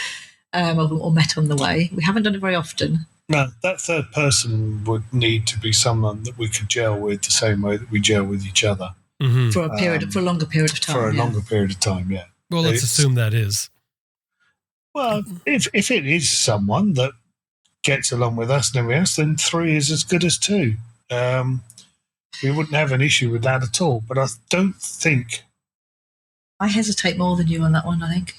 or met on the way. We haven't done it very often. No, that third person would need to be someone that we could gel with the same way that we gel with each other. Mm-hmm. For a longer period of time. For a longer period of time, yeah. Well, let's assume that is. Well, if it is someone that gets along with us and everything else, then 3 is as good as 2. We wouldn't have an issue with that at all. But I don't think... I hesitate more than you on that one, I think.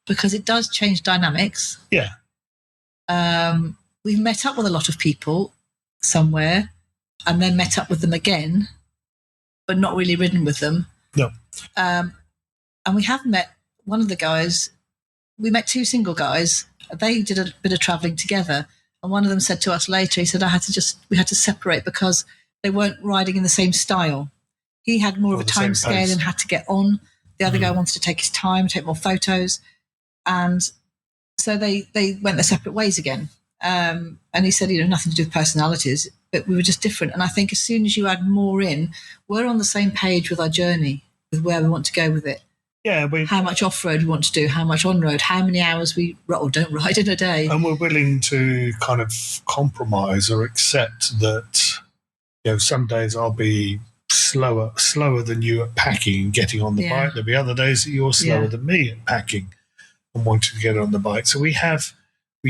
Because it does change dynamics. Yeah. We've met up with a lot of people somewhere and then met up with them again, but not really ridden with them. No. And we have met one of the guys. We met 2 single guys. They did a bit of travelling together. And one of them said to us later, he said, we had to separate because they weren't riding in the same style. He had more of a time scale and had to get on. The other guy wanted to take his time, take more photos. And so they went their separate ways again. And he said, nothing to do with personalities, but we were just different. And I think as soon as you add more in, we're on the same page with our journey, with where we want to go with it. Yeah, how much off-road we want to do, how much on-road, how many hours we don't ride in a day. And we're willing to kind of compromise or accept that, some days I'll be slower than you at packing and getting on the bike. There'll be other days that you're slower than me at packing and wanting to get on the bike. So we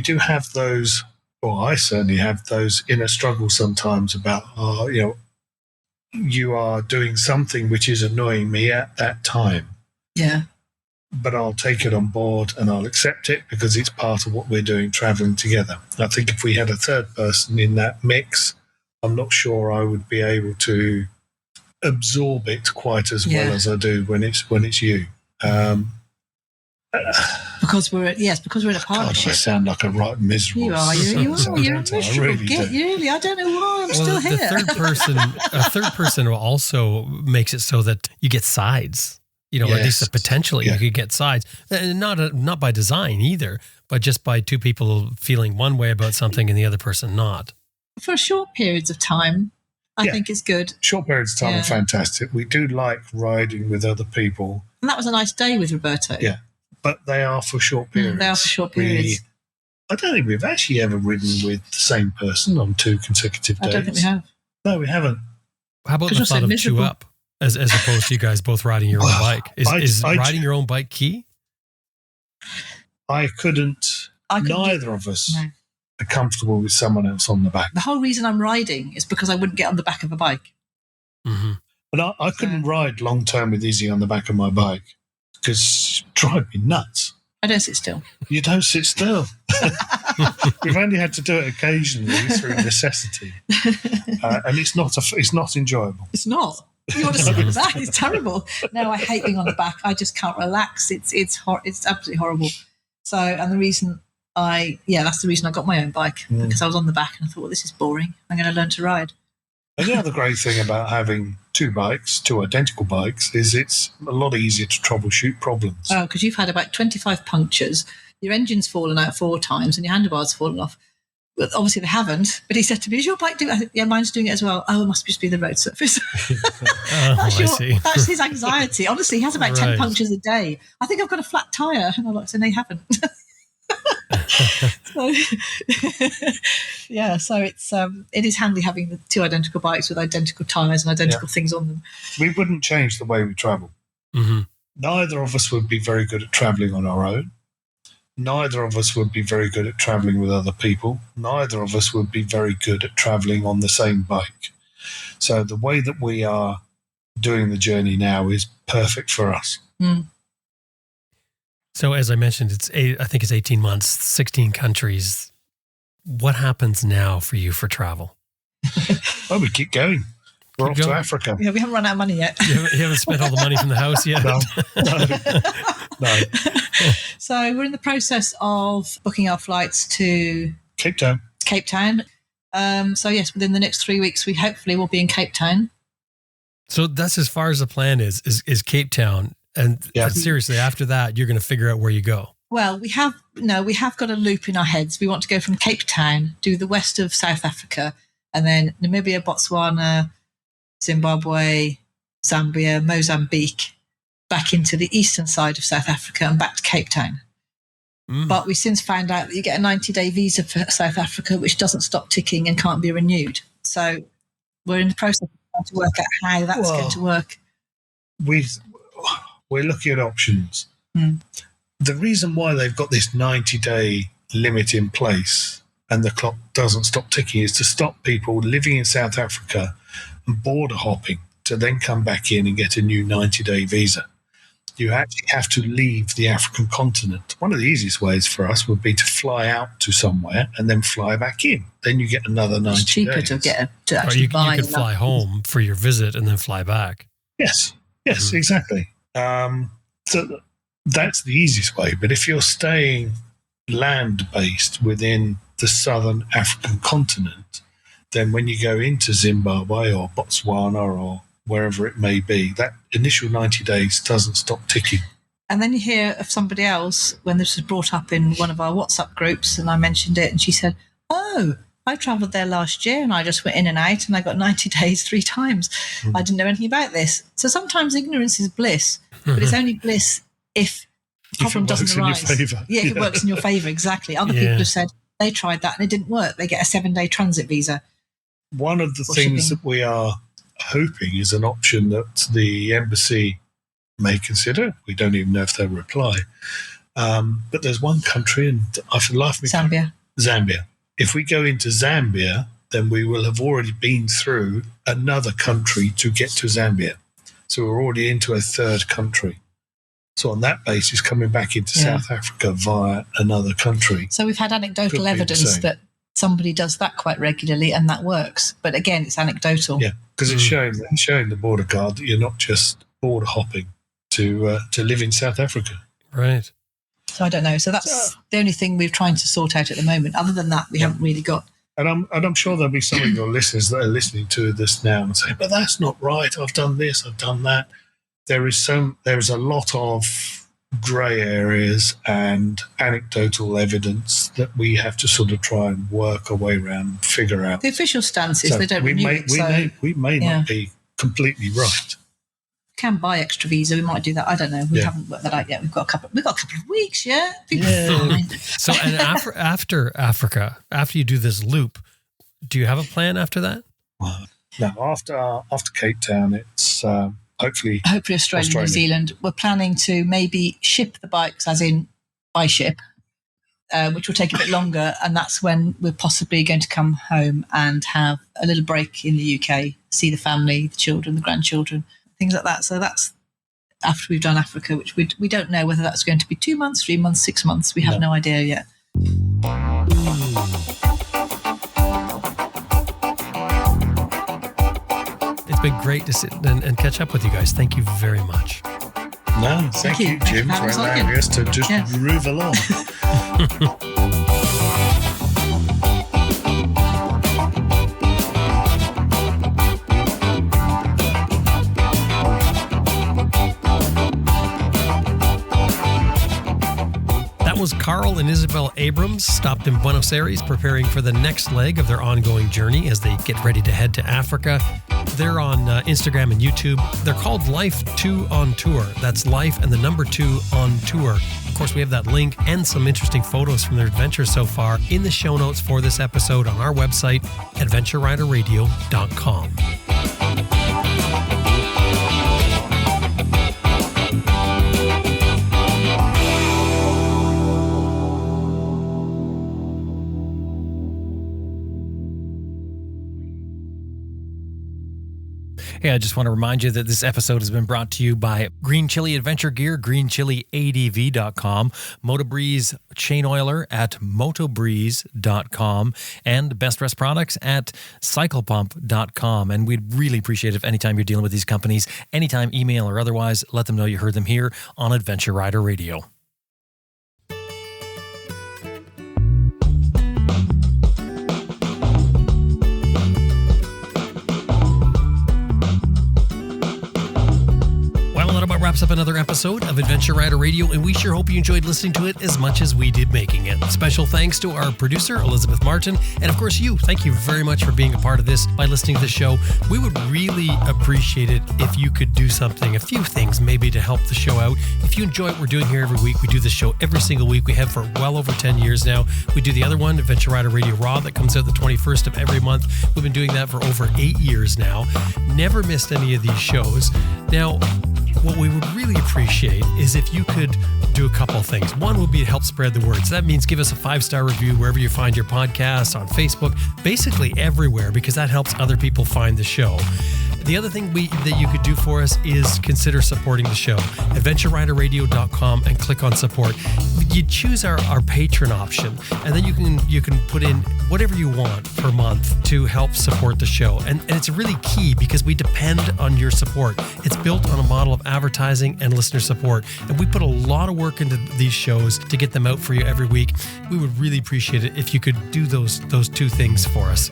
do have those, or I certainly have those inner struggles sometimes about, you are doing something which is annoying me at that time. Yeah. But I'll take it on board and I'll accept it because it's part of what we're doing traveling together. I think if we had a third person in that mix, I'm not sure I would be able to absorb it quite as well as I do when it's you. Because we're in a partnership. God, I sound like a right miserable. You are. You're a miserable. Really I don't know why I'm still here. A third person also makes it so that you get sides. At least potentially you could get sides, and not by design either, but just by 2 people feeling one way about something and the other person not. For short periods of time, I think it's good. Short periods of time are fantastic. We do like riding with other people. And that was a nice day with Roberto. Yeah, but they are for short periods. They are for short periods. I don't think we've actually ever ridden with the same person on 2 consecutive days. I don't think we have. No, we haven't. How about 'Cause the you're so thought of miserable. 2 up as opposed to you guys both riding your own bike? Is riding your own bike key? I couldn't. Neither of us are comfortable with someone else on the back. The whole reason I'm riding is because I wouldn't get on the back of a bike. Mm-hmm. But I couldn't ride long term with Izzy on the back of my bike because it drive me nuts. I don't sit still. You don't sit still. We've only had to do it occasionally through necessity, and it's not enjoyable. It's not. You want to sit on the back? It's terrible. No, I hate being on the back. I just can't relax. It's absolutely horrible. So, and the reason that's the reason I got my own bike, because I was on the back and I thought, well, this is boring. I'm going to learn to ride. And the other great thing about having 2 identical bikes, is it's a lot easier to troubleshoot problems. Oh, because you've had about 25 punctures, your engine's fallen out 4 times, and your handlebars fallen off. Well, obviously they haven't. But he said to me, "Is your bike doing it?" I said, "Yeah, mine's doing it as well." "Oh, it must just be the road surface." I see. That's his anxiety. Honestly, he has about 10 Right. punctures a day. "I think I've got a flat tyre." And I'm like, "So no, you haven't." So, so it is handy having the 2 identical bikes with identical tyres and identical things on them. We wouldn't change the way we travel. Mm-hmm. Neither of us would be very good at travelling on our own. Neither of us would be very good at travelling with other people. Neither of us would be very good at travelling on the same bike. So the way that we are doing the journey now is perfect for us. Mm. So as I mentioned, I think it's 18 months, 16 countries. What happens now for you for travel? Well, we keep going. We're off to Africa. Yeah, we haven't run out of money yet. You haven't spent all the money from the house yet? No. So we're in the process of booking our flights to Cape Town. So yes, within the next 3 weeks, we hopefully will be in Cape Town. So that's as far as the plan is Cape Town. And seriously, after that, you're going to figure out where you go. Well, we have got a loop in our heads. We want to go from Cape Town, do the west of South Africa, and then Namibia, Botswana, Zimbabwe, Zambia, Mozambique, back into the eastern side of South Africa and back to Cape Town. Mm. But we since found out that you get a 90-day visa for South Africa, which doesn't stop ticking and can't be renewed. So we're in the process of trying to work out how that's going to work. We're looking at options. Mm. The reason why they've got this 90-day limit in place and the clock doesn't stop ticking is to stop people living in South Africa and border hopping to then come back in and get a new 90-day visa. You actually have to leave the African continent. One of the easiest ways for us would be to fly out to somewhere and then fly back in. Then you get another 90 days. It's cheaper to actually buy. You could fly home for your visit and then fly back. Yes, exactly. So that's the easiest way. But if you're staying land-based within the southern African continent, then when you go into Zimbabwe or Botswana or wherever it may be, that initial 90 days doesn't stop ticking. And then you hear of somebody else, when this was brought up in one of our WhatsApp groups, and I mentioned it, and she said, "Oh, I travelled there last year and I just went in and out and I got 90 days 3 times. I didn't know anything about this." So sometimes ignorance is bliss, but it's only bliss if the problem doesn't arise. If it works in your favour, exactly. Other people have said they tried that and it didn't work. They get a 7-day transit visa. One of the things that we are hoping is an option that the embassy may consider. We don't even know if they'll reply. But there's one country, and I for the life of me, Zambia. If we go into Zambia, then we will have already been through another country to get to Zambia. So we're already into a third country. So on that basis, coming back into South Africa via another country. So we've had anecdotal evidence that somebody does that quite regularly and that works. But again, it's anecdotal. Yeah, because it's showing the border guard that you're not just border hopping to live in South Africa. Right. So I don't know. So that's the only thing we're trying to sort out at the moment. Other than that, we haven't really got. And I'm sure there'll be some of your listeners that are listening to this now and say, "But that's not right. I've done this. I've done that." There is a lot of grey areas and anecdotal evidence that we have to sort of try and work our way around and figure out. The official stance is they don't renew it. We may not be completely right. Can buy extra visa. We might do that. I don't know. We haven't worked that out yet. We've got a couple of weeks. Yeah, fine. So, and after Africa, after you do this loop, do you have a plan after that? No, after Cape Town, it's hopefully Australia, New Zealand. We're planning to maybe ship the bikes, as in by ship, which will take a bit longer, and that's when we're possibly going to come home and have a little break in the UK, see the family, the children, the grandchildren, things like that. So that's after we've done Africa, which we don't know whether that's going to be 2 months, 3 months, 6 months. We have no idea yet. It's been great to sit and catch up with you guys. Thank you very much. No, thank you, Jim, for allowing us to just move along. That was Carl and Isabel Abrams, stopped in Buenos Aires preparing for the next leg of their ongoing journey as they get ready to head to Africa. They're on Instagram and YouTube. They're called Life 2 on Tour. That's Life and the number 2 on Tour. Of course, we have that link and some interesting photos from their adventure so far in the show notes for this episode on our website, adventureriderradio.com. Hey, I just want to remind you that this episode has been brought to you by Green Chili Adventure Gear, greenchiliadv.com, Motobreeze Chain Oiler at motobreeze.com, and Best Rest Products at cyclepump.com. And we'd really appreciate it if anytime you're dealing with these companies, anytime email or otherwise, let them know you heard them here on Adventure Rider Radio. Wraps up another episode of Adventure Rider Radio, and we sure hope you enjoyed listening to it as much as we did making it. Special thanks to our producer, Elizabeth Martin, and of course you. Thank you very much for being a part of this by listening to the show. We would really appreciate it if you could do something, a few things maybe to help the show out. If you enjoy what we're doing here every week, we do this show every single week. We have for well over 10 years now. We do the other one, Adventure Rider Radio Raw, that comes out the 21st of every month. We've been doing that for over 8 years now. Never missed any of these shows. Now, what we would really appreciate is if you could do a couple of things. One would be to help spread the word. So that means give us a 5-star review wherever you find your podcast, on Facebook, basically everywhere, because that helps other people find the show. The other thing that you could do for us is consider supporting the show. AdventureRiderRadio.com and click on support. You choose our patron option, and then you can put in whatever you want per month to help support the show. And it's really key because we depend on your support. It's built on a model of advertising and listener support, and we put a lot of work into these shows to get them out for you every week. We would really appreciate it if you could do those two things for us.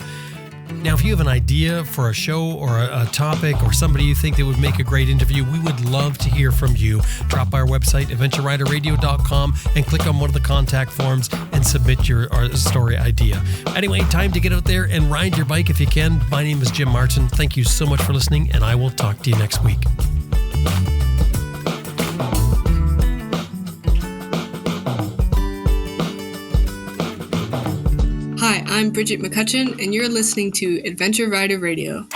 Now, if you have an idea for a show or a topic or somebody you think that would make a great interview, we would love to hear from you. Drop by our website, AdventureRiderRadio.com, and click on one of the contact forms and submit your story idea. Anyway, time to get out there and ride your bike if you can. My name is Jim Martin. Thank you so much for listening, and I will talk to you next week. Hi, I'm Bridget McCutcheon, and you're listening to Adventure Rider Radio.